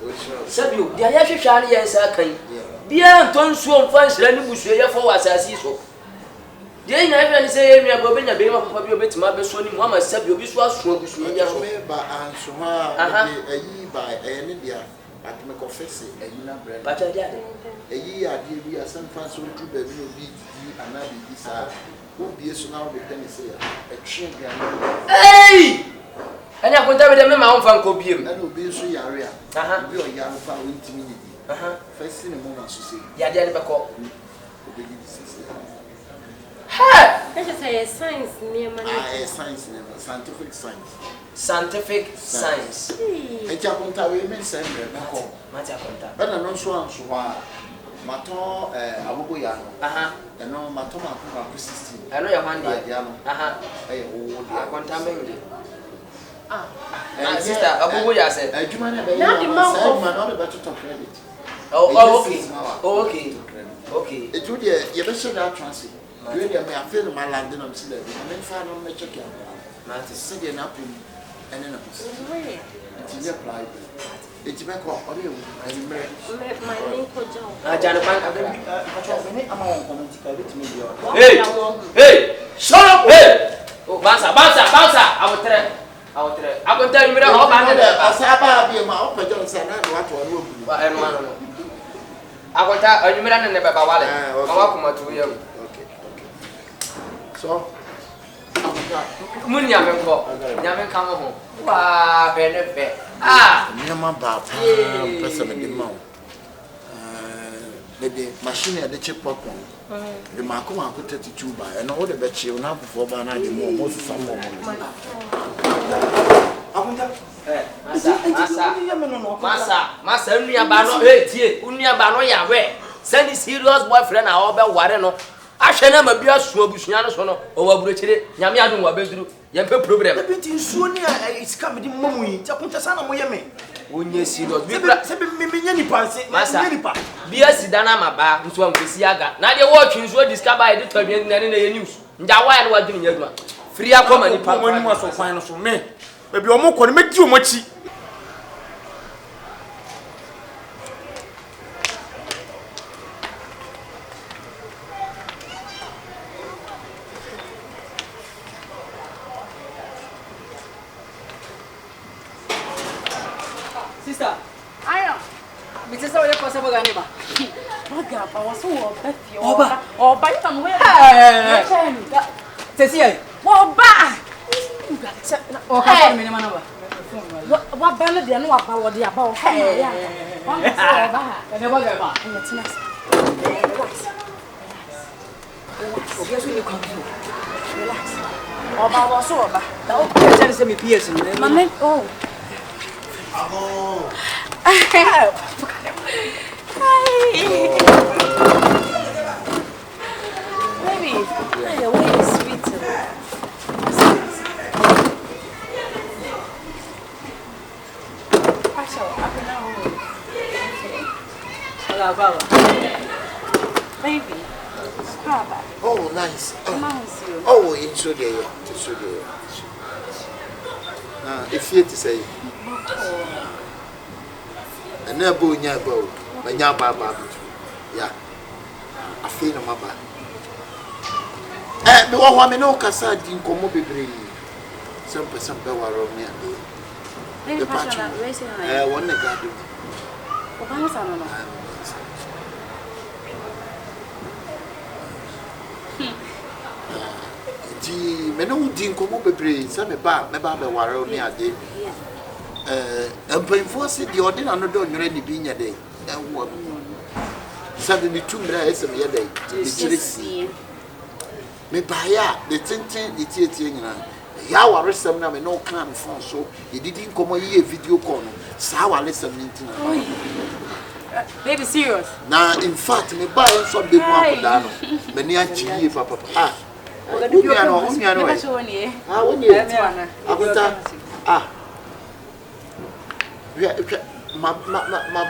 Sabio, dia ya hwehwa ne yensa kan. Bia ntonsuo mfa nsira ne busue ya fo wasasi so. Dia ina hwehwa ne se ye nua bo benya be ma papa bi obetima be so ni mu ama sabio bi so aso busue ya so. Me ba anso ha ayi ba ne dia. At me confess ayi na brand. Pacha dia. Ayi ade bi asem fa so tru ba bi no bi di anabi di sa. Wo bi so na wo be tani se ya. E twe dia. Hey! Anya konta be de me ma won fa nko biem. Na obi so yare a. Bi o ya no fa wo ntimi ni di. First thing mo na so say. Ya dia ne be ko. Obi di say. Ha! Let's say science near man. Science scientific science. Scientific science. E ti akonta we me say me ko. Mati akonta. Bana no so anso ha. Mato agogo ya no. Eno mato ma ko 16. Eno ya hwan dia. Ya no. O dia. Akonta mengi. Sister, agogo ya say. Adwuma na be Now the man say man no be better to credit. Okay. E tu dia ye be share that transit. You dey me afeel my land no me see that. Me fa no me check ya. Mati See dey na pum. Ene na. Wait. Ti apply. E ti be ko o dey o. My name ko Jord. Jana pan kakra. Me ama won comment ka bit me bio. Hey! Shut up! Hey! Oh, bounce. Awotre. Akonta numero ho ba ne ba. Asaba bi ma o pejo nsa na do ato no obu. Ba eno ano. Akonta numero ne ba wale. Awa kuma tu yam. Okay. So Mun ya men ko. Ya men kan ho. Wa benefit. Ah. Nyama ba pa pesa me de ma o. The machine at the chip popcorn. The Marco 32 by and all the bet you now before by night more most some more. Massa, unia bano, unia bano ya we. Send the serious boyfriend a obe ware no. Ahwe na ma bia suo busuan so no. O wa burochire, nyame adun wa beduru. Yempe problem. Ebinti nsuo ni a isika me di mamu yi. Takunta sana mo ye me. Onye serious. Se me nya nipa se. Nya nipa. Bia sidana maba nso ankwesi aga. Na de wo twi nsuo discover e de twadwe na ne news. Nja wa na wadwini nya aduma. Free akoma nipa. Mo ni mo so kwan no so me. Baby omo ko ne medi omo chi. Sister, ayo. Bitse sawo le kosa boga niba. Boga pa waso wo ba fi oba. Oba yi tan we. Tesi ai. Oba. O ka fa me ne mana ba. Wa ba na de no wa ba wo de aba o fa na ya. Wa so oba ha. Ne boga ba. Ni tina. Obi aso ni kwa. Relax. Oba waso oba. Da o pe jere se mi PS ni. Mama oh. Oh. Hi. Baby, your way is sweet. Baby, Oh, nice. oh. Oh, into there. If you to say, and never nya bow, but nya baba. Yeah, I feel my bad. The one woman no casa didn't come up with some person that were on me. The patch, one the garden. Me no din komo bebre se me ba be ware oni ade empemfo se di ode na no do nwere ni bi nya de ewo sabe ni tumra ese me ye de chirisi me ba ya de tenten de tietie nyina ya ware sem na me no kan me phone so ye didi komo ye video call no sa ware sem ni ntina Baby, serious? Na in fact me ba enso be mu akoda no me ni achi ye papa my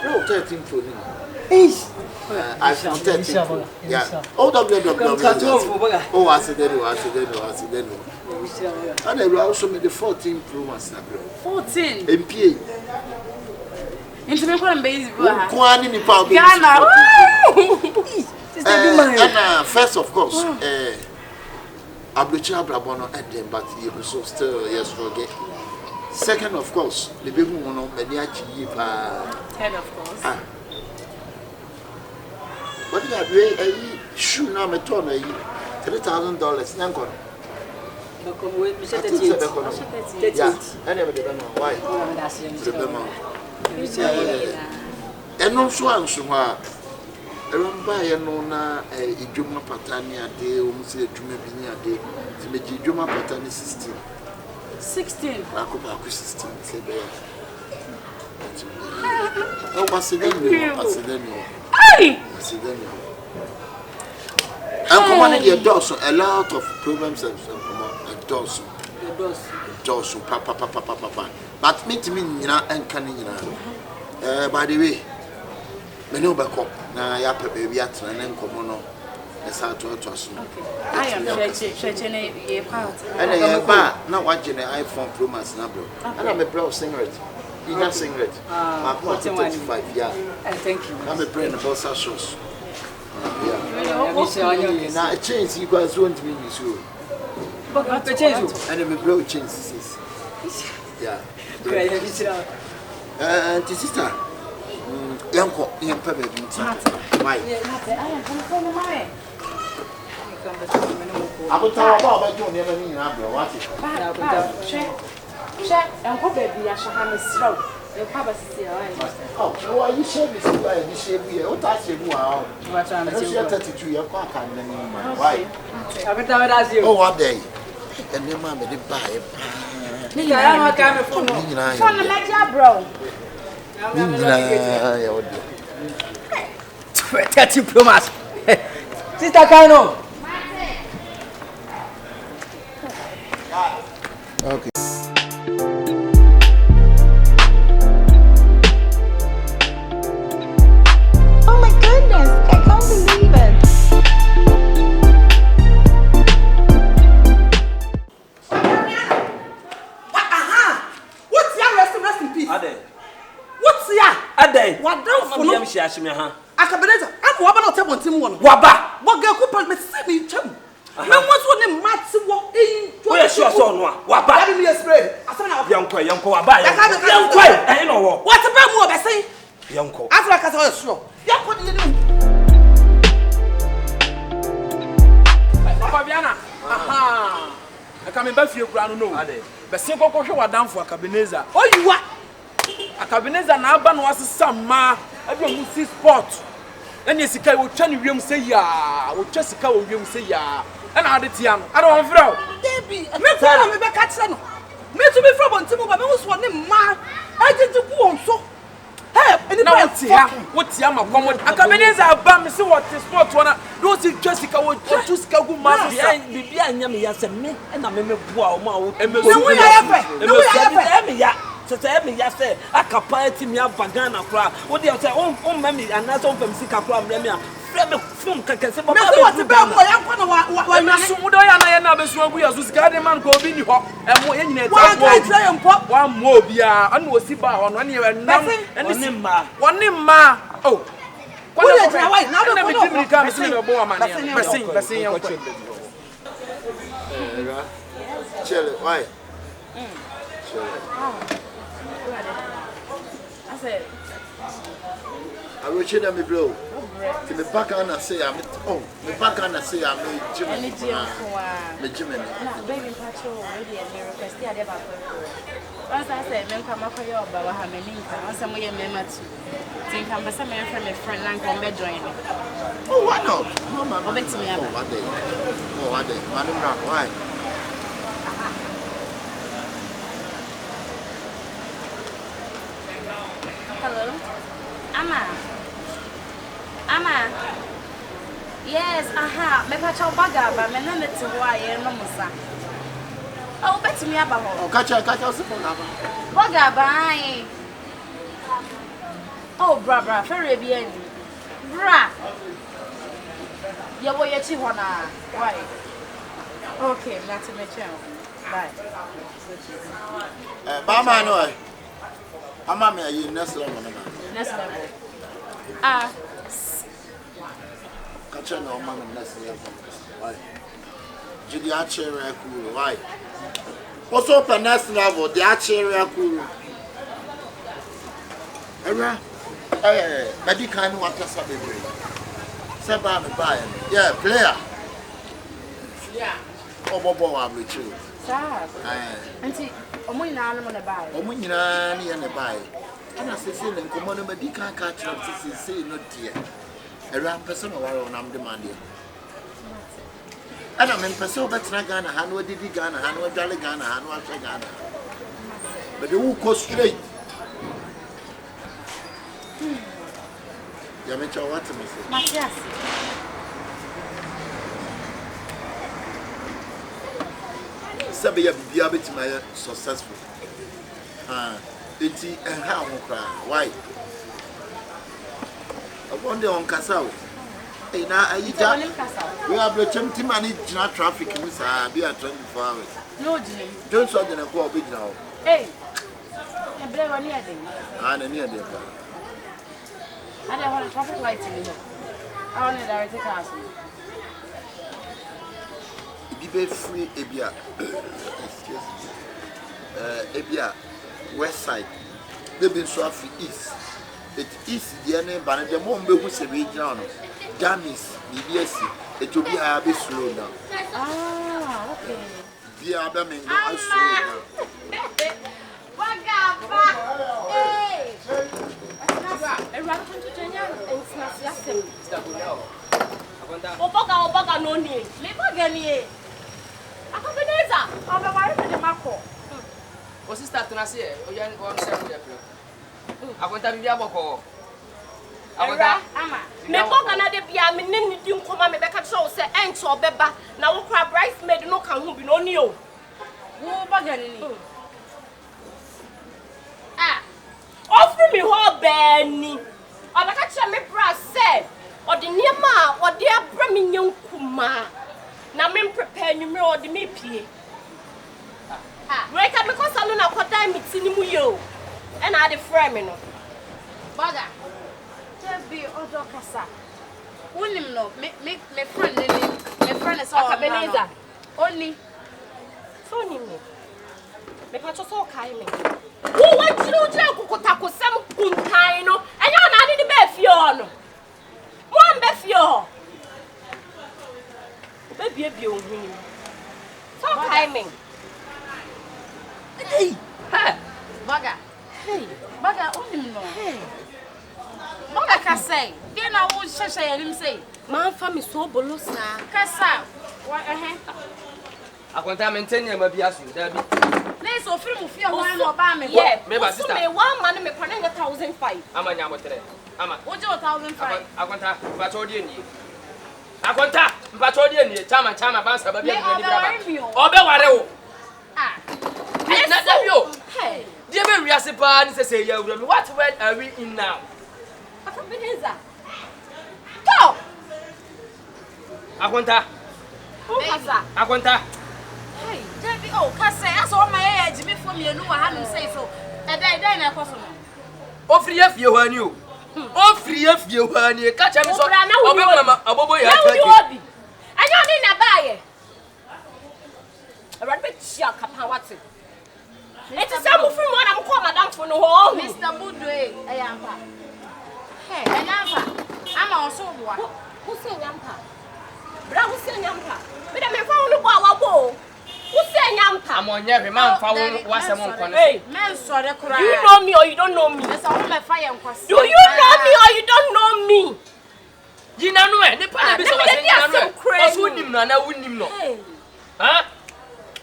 bro 13 pro ni. I 13 pro. Yeah. Oh, oh, accident. And I also made the 14 pro once na bro. 14. MPA. Into me kwa mbezi bwa. Kwani ni pa be. Ghana. And first of course, Ablucha Brabono at them, but you so still yes forget. Second, of course, the baby one many actually 10 of course. What did I do? A shoe now me turn $3,000. Nankon. Yeah, I never did know why. And also answer. Remember, you know, na Ijoma Patania day, almost a Juma Binia day, to make Ijoma Patani 16. 16? Aku 16, say there. Oh, Macedonian. Aye! Macedonian. I'm commanding your Dawson, a lot of problems and Dawson. Dawson, papa. But me to me, you know, and canning, you know. By the way, me no back up. Na ya pepe bi atra na nkomo no esa to aso. I am checking a part. And ya ba na waje na iPhone Pro Max na bro. And I'm a bro singlet. You got singlet. My 35 yeah. Thank you. I'm a brain about shoes. Yeah. Na a change you guys want me so. But not to change. And I'm a bro change sis. Yeah. Great. Sister. Yanko, yampa baby. Why? Abota ba ba jo ne ma ni nyina bro what? She enko baby ya shaha me sraw. E kwa basisi ya wai. Oh, why you share this guy and share here? What I say wow. What am I saying? 32 years kwa kan na ni man. Why? Abeta we that's you. Oh, what day? And your mama dey buy. Ni ya ma ka me phone. Phone na ja bro. Ni na ya odi. 30 Pro Max. Sister Kaino. Okay. Oh my goodness, I can't believe it. What's your rest in peace? Ade. What's your? Ade. What down for no? Ha. AKABENAZER, I'm waba not table team one. Waba. Borga couple me see me chum. Me wants one match wo in. We are sure so no. Waba. Let me spray. Asana Yanko waba. Yanko. Eh no wo. What about more be say? Yanko. Africa so sure. Yanko dey do. Papa Biana. Aha. I come back fie kura no no. Ade. Be say kokko hwe wadan for AKABENAZER. Oh you what? AKABENAZER na aba no asesa ma. Abi mu si sport. And yes, I will tell you, say ya, or just a will say ya, and I did Tiano. I don't want to throw. Debbie, me back at Sano. Me to be from on Timo, but I was one in ma. I didn't go on so. Hey, and now what's Yama common? AKABENAZER bam, see what the sport one. Those Jessica would just go mass behind Yami as a me, and I remember wow, and Tell me, yes, sir. I can party me up Bagana cry. What do you say? Oh, mammy, and that's all from Sika Cram. Let me film can say, but what's about why you so would I never saw we are Susgard man go in you and more in it. One more beer, and was Siba on 1 year and nothing, and one name ma. Oh, what is my wife? Now let me come see your boy, man. Chill, why? I said, I will check them blow. To the back and say I'm the back and say I'm Jimmy. The Jimmy. Baby patrol already and they request the other back. Once I said, men come up for your Baba Hameninka, and some way a member to think I'm some man from a friend land on bed joining. Oh, why not? Mama, to me. Oh, what day? Oh, what day? Madam Rock, why? Hello? Amma. Yes, aha. Me pacha baga ba me na meti ho aye no musa. Oh, beti me aba ho. Oh, catch us for lava. Baga ba ai. Oh, bra, ferry bi ani. Bra. Ye wo ye chi ho na. Why? Okay, that's me channel. Bye. Mama no. Ama me ayi next level na. Next level. Catch no man next level. Why? Jidi achere cool. Why? What's up the next level? The achere cool. Era. Badi kan wa kasa bebre. Seba me buy. Yeah, player. Yeah. Obobo wa blechu. Sir. Auntie, omo nyina no na buy. Omo nyina ne ne buy. Ana sese ne nkomo no badi kan ka tra sese no die. Era person o waro na mde man die. Ana men person betra Ghana ha no didi Ghana ha no dwale Ghana ha no ahwe Ghana. But they will go straight. Ya me chawa what me say. Matias. Sabe ya bibia betima successful. Eti ha ho kra. Why? One day on Kasao. Hey, now I we are breaching Timani traffic in be at 24 hours. No, Jim. Don't saw the go big now. Hey, I blame on near them. And near them. I don't want a traffic light in here. I want a direct castle. Be free Abia. Excuse me. Abia, west side. They've been so free east. it is the name but the mom be who say we down Jamis BBS it will be a bit slow now. Ah, okay. The other men go slow. Hey. Everyone come to Kenya and snap system. Oboga no ni. Me boga ni. AKABENAZER. Oba wari me de mako. O sister to na se o yan o se mo de pro. Akonta bibi aboko. Akonta ama. Me boga na de bia me ne di nkoma me beka tro se enche obeba na wo kra bridesmaid no kan hu bi no ni o. Wo boga ni. Ah. Offer me ho bani. Obeka tro me bra se odi niema odi abra me nyankuma. Na me prepare nyumre odi me pie. Wake up because I know kwada mi tini mu yo. E na ade frame no. Boga. Just be odo kasa. Unim no me friend ni. Me friend is AKABENAZER. Only. So ni me. Me pa cho so kai me. Wo wa jiru jira kukuta ko sam kunkan no. Enya na ade be fie ho no. Mo am be fie ho. Be bie ohun. So kai me. Hey, hey, Boga. Hey, Boga, unim no. Hey. Boga ka say, dey na wo sheshe yarim say. Man fa me so bolosa. Kasa. Wa Akonta maintain ya mabia su da bi. Na so free mu fie ho na oba me. Yeah, me ba sister. Me one man me kwa na 1,500. Ama nya motere. Ama. Wo je 1,500. Akonta, ba cho die ni. Akonta, ba cho die ni. Chama bansa ba bi ni bra. Obe ware wo. Ah. Na Davio. Hey. Dear be riase pa ni say ya wura me. What word are we in now? AKABENAZER. Go. Akonta. Akonta. Hey, Debbie, oh, kasa aso o maye ejimi fo mienu wa hanu say so. Edai na ekoso no. O free afie ho ani o. O free afie ho ani. Ka cha me so. Obe mama abobo ya ta. Obi. Anyo ni na baaye. Awurade be chia kapa wate. Eti se mo free mo na mo call madam fo no ho. Mr. Budwe, ayampa. Hey, ayampa. Ama oso boa. Who say nyampa? Bra who say nyampa? Me da me fa wo no bo awabo. Who say nyampa? Amonye hwe man fa wo wasem nko ne. Hey, men sore kura. Do you know me or you don't know me? Esa wo me fa ye nkwase. Do you know me or you don't know me? Jina no e, ne pa na bi so wase jina no. Oso nim no na wunim no. Ha?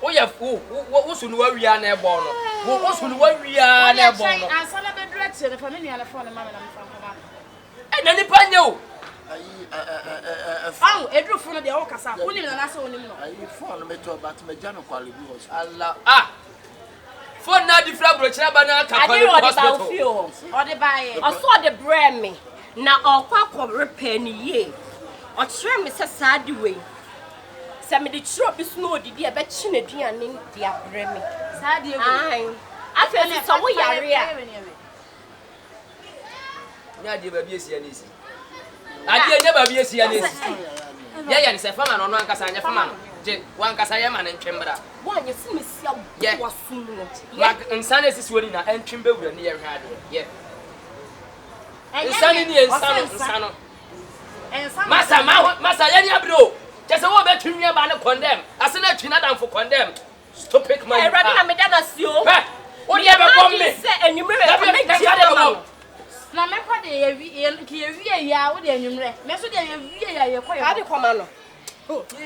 O ya fu, wo so no wa wia na e bo no. Wo so no wa wia na e bo no. Ansa na be dura tie ne fa me nua na fa ne mama na mfa nkoma. E na ni pa nye o. Aw, edru fo no de wo kasa. Wonim na na se wonim no. Ayi phone me to but me jano kwale bi hospital. Allah. Ah. Phone na di fra bro chira ba na ka kwale hospital. Ode baaye. Oso de bre me. Na okwa ko repair ni ye. O kire me se saadi we. Se me de chiro bi sno odidi e be chi na duane dia bre me. Saadi we. Ai. Afi so wo yare a. Nya di ba bi esi anisi. Ade nya ba bi esi anisi. Ya ni se fama no ankasa nya fama no. Je wan kasa ye ma na ntwembra. Wo anya si me sia wo wasu no. Mak insane esi woni na ntwembe wura ni ye hwe ade. Ye. Insane ni insano. Masa ya ni abro. Just wo be twinwe ba ne condemn. Ase na twina dan for condemn. Stop pick my. Ready na me dana sio. O ye be bomb me. Se enwumre me jide ma. Na me kwa de ye wie ya wo de enwumre. Me so de ye wie ya ye kwa ye. Ade kwama no. Please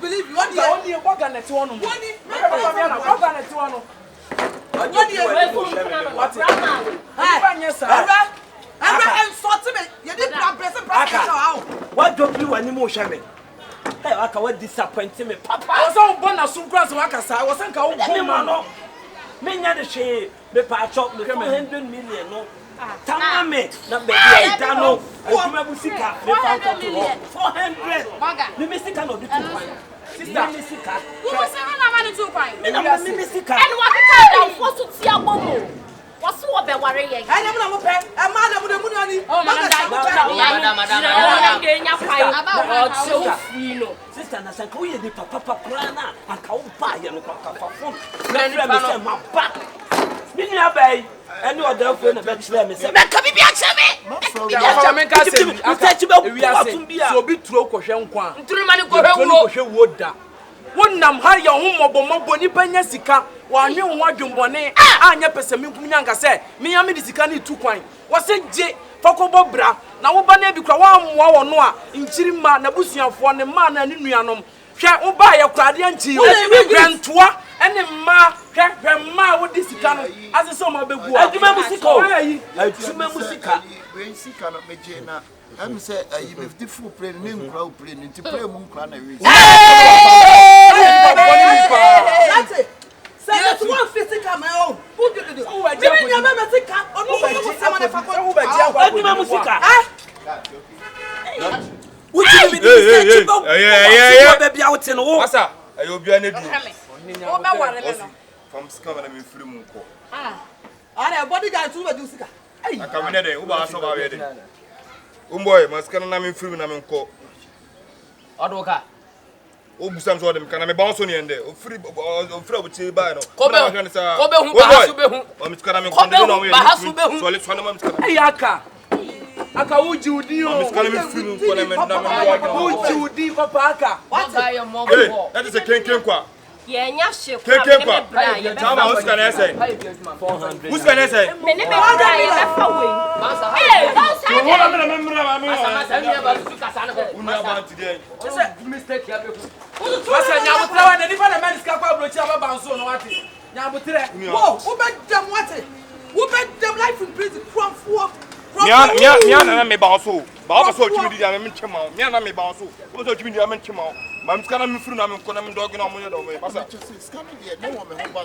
believe you want the only Boga net one. Boga net one. What don't you want emotion? Hey, I can't disappoint me. Papa, I was on Bona Suncras Wakasa. I wasn't going to me not the shade, the patch up the 100 million. No, Tamame, not baby, Dano, Musika, 400. The Missy cannot do 2. Sister, Missika. Who was saying I wanted 2 points? Missika. And what kind of force to see a bomb? What's what be worrying? I never know, a man with the money. Oh, madam, sister, na sanko ye di papa prana, anka wo ba ye no papa phone. Na my back. Mini abai. Any other friend of Bachelor, Miss. Make me be a so be true question kwa. Ntrimani ko woda. Wonnam ha ya hommobombo ni panya sika wa nwe ho adwumbone anya pese me kunya nka se me ya me di sika ni tu kwan. Wo se je fakobo bra na wo ba na bi kwa wa ammoa wo no a nkiri ma na busuafo ne ma na ne nuanom. Hwe wo ba ya kwade anchi yo. Grantoa ene ma hwe ma wo di sika no ase so ma begu a. Aduma musika o. Aduma musika. We sika na meje na I'm say you be different play name crowd play into play moon clan we. That's it. Say that one physical my own. Who did it? Oh, I didn't remember the car. Oh, no, someone if I Boy, maskana na me free na me nko. Odoka. O busam so dem kana me bounce on yende. O free obuchi ba no. Kobe hu ba su be hu. O miskana me nko de no we. So le so na me miskana. Hey aka uji udi o. Miskana me free nko na me na me uji udi papa aka. What are your mom? That is a ken kwa. Yenya she kwa. Tama who's can I say? 400. Who's can I say? Me ne be bra ye be fa we. Eh, don't say that. Mistake here be. Masa nyabutra wa na nipa na medical kwa brochi aba banso no wate. Nyabutre. Wo, wo be dem wate. Wo be dem life in prison from 4. Mia na me banso. Ba ba so chimi di me nchema. Mia na me banso. Wo so chimi di me nchema. Ma mskana me furu na me nko na me dog na mo do me. Masa.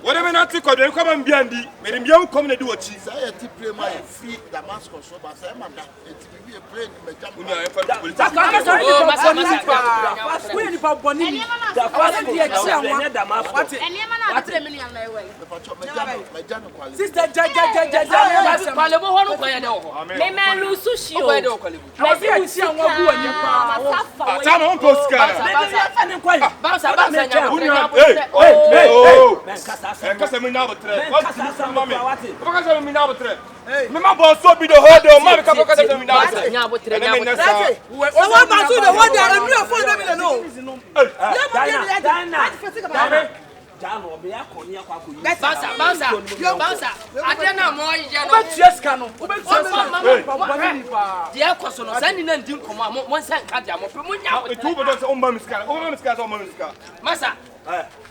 Wo de me na ti ko de ko ba mbiandi. Me de mbiam kom na di wachi. Say ya ti play my free Damascus so ba say ma da. It be a play me jam. Unya e fa police. We ni pa boni. Da fast di e che anwa. What? Eniema na 3 million na ewe. Me jam kwali. Sister ja. Kwale mo hono kwa ya de ho. Me lu sushi o. Kwa de ho kwale. Me si usi anwa bu anya pa. Tama on post ka. Bounce Kasa me na botre. What kasa mama me? Kasa me na botre. Me ma boss so be the whole day. Ma ka kasa me na botre. Nya botre. So what man do the one day and you for them no. Jano obe akonya kwa ko yi. Bounce. Adena mo ye no. Obeties ka no. Dia koso no sani na ndi nkomo mo nsan ka dia mo pe mo nya botre. Tu bodo so umba miska. Umba miska so umba miska. Masa.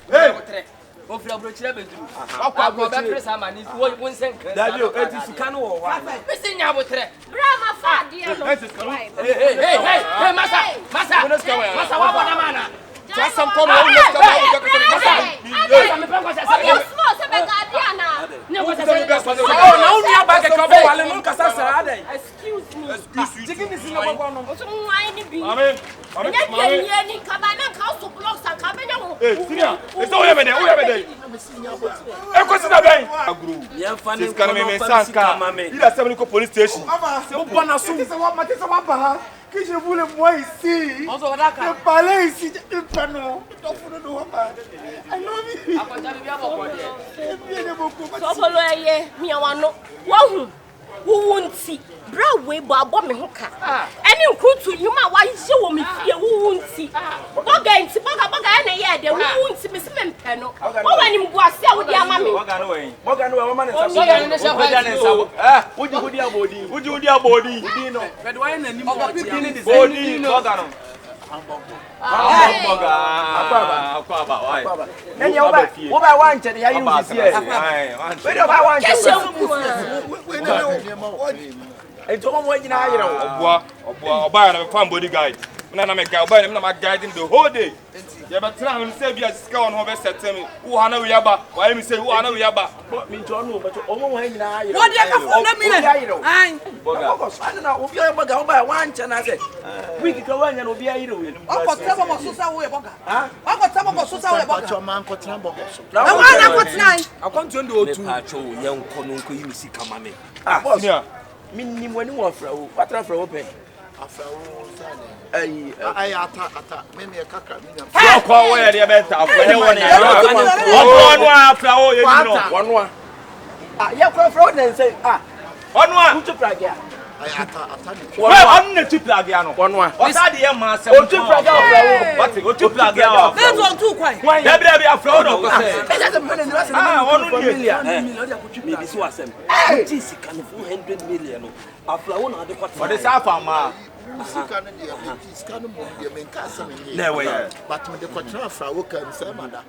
Botre. O fira brochira beduru. Akwa be presa ma ni wo nsan ka. Dadio eti sika no wo wa. Me se nya botre. Brama fa dia no. Hey, Masa wa bona mana. Just some come on, let's go. Excuse me. Que je voulais moi ici. Je parlais ici, je panneau. I love you. So follow ye, me wano. Wahu. Who won't see? Bra we bo abo me ho ka. Any nkutu nyuma wa hye wo me fie who won't see. Boga nti boga na ye de who won't see me se me mpe no. Wo wani mbu ase a wo di ama me. Boga no we wo ma ne sa. Boga ne sa. Udi abodi. Udi no. But why na nim bodi boga no. Akwaba why? Nani wo ba wan che ya yu sisi e. We do ba wan che. Eto mo nyina ayere wo. Oba na me fan bodyguard. Na me guy oba na me guiding the whole day. Ya ba try me say bia sika won ho be set me. Wo ha na we yaba. Why me say wo ha na we yaba. Me nto no but omo wo nyina ayere. What dey ka fo na mi na? Ai. Boga. Ana na obi ayi boga oba wan che na say. Week ka wanya na obi ayere we. Okotaba mo so sa wo e boga. Ha? Okotaba mo so sa wo e boga. Pacho man kotra boga so. Na wa na kotra. Akwantu ndo otu. Pacho ye nko no nko yi mi sika ma me. Boss. Minni mo ni wo fra wo. Watra fra wo pe. Afra wo sane. Ai ata me me kakra me na. So kwa wo ye de be ta afo ne won e. Obo no afra wo ye ni no. Wono a. Ah, yeah, fraud and say, ah, on one to Praga. Well, on the two Plagiano. One. What's that the master? Oh, two Praga. What's it? Two Plagiano. Let's on two quite. Why? There be a fraud of This was him. This kind of 200 million. After one of the for the South Farmer. No way. But the control for work and some other.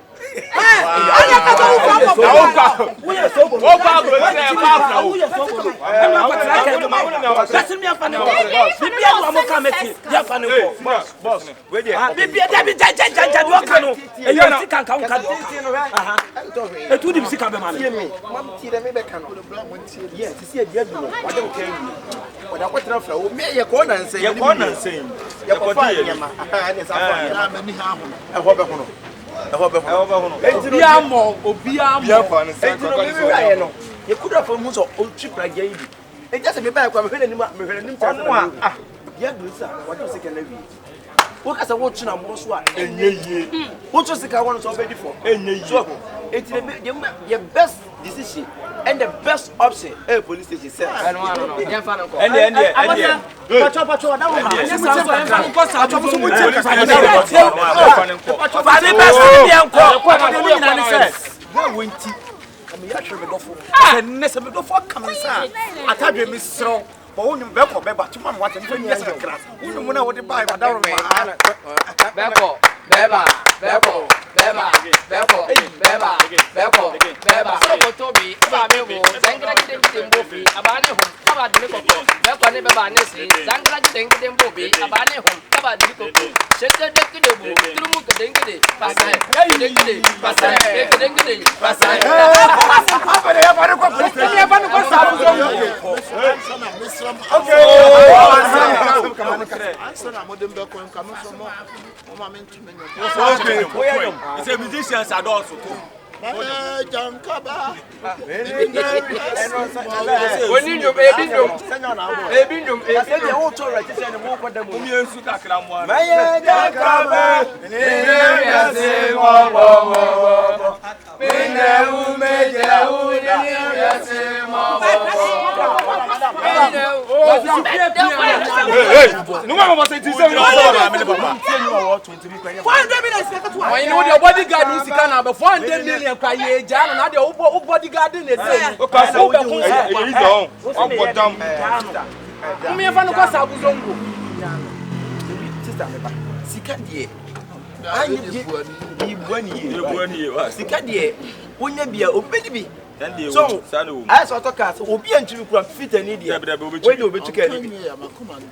You could have from Muso or cheap like Gay. It doesn't be back when we're in what you can live. What as a watching on most one? What was the car one already for? It's your best decision and the best option. Police station said, I don't It's a musician's adults. John Kaba. When you baby, they all told right and walk with them. No one was saying to say, I know your bodyguard is going to 400 million per year, Jan, and the bodyguard in it. So, as I talk, will be until you fit an idiot when you be together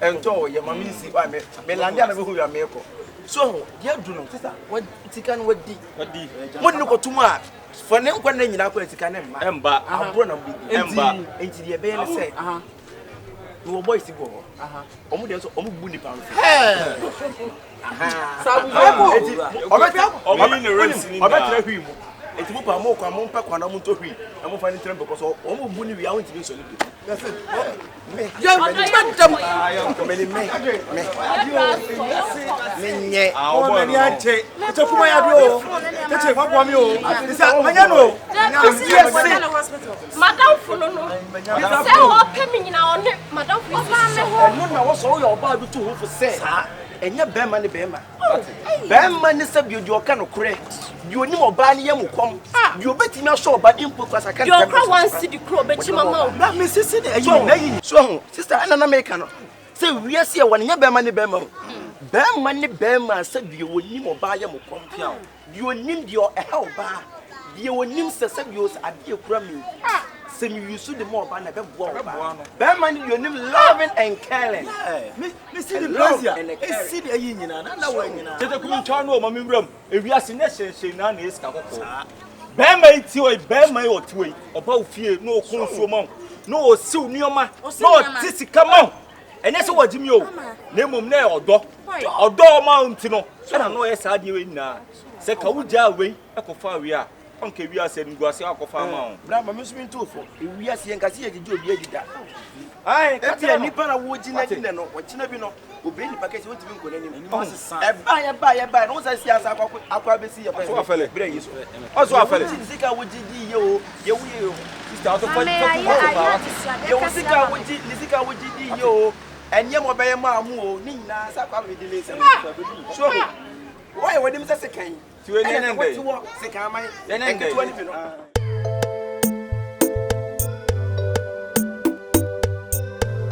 and told your mammy see by me, Melandia, who you are miracle. So, dear Bruno, what Tikan would be? What look at tomorrow? For no one in our place, can Emba, I'm Bruno, Emba, into the baby say, you boys to go. Almost Bunny pound. It's more and I'm to read. I'm finding them because all Bunny we are to be so. That's it. And your Bema, Bema is a beauty kind correct. You know, Barney, you come. You bet him show, but input was I can't. Your one city crow, but you mamma. That Mrs. So, sister, and American. So, we are here when your Bema, Bema said you will need more buy him come. You will need your hell bar. You will need to you at your crumbing. Say you should the more banner Berman, your name loving and caring. Miss the pleasure and see the union another way. Take a common town or mammy room. If we are sinister, say none is Berman to a Berman or two about fear, no consumer, no soon near my no tissy come on. And that's what Jimmy name of nail or door mountain. So I know yes, I do in now. Say, Kawuja way, I could fire we are. Okay, we are saying go see our farm. Brahma Muslim too for we are seeing Cassia to do that. I can't tell me para wood in it and what Chinabino will bring the package with you. Buy, no, I see as I probably see a fellow. Also, I fell. You sister also for you sika woji ni sika woji di yo enye mo be ma mu o ni na sa kwa me di le se so why we dem say sekan ti we ne ne ndai sekan mai ne ne ndai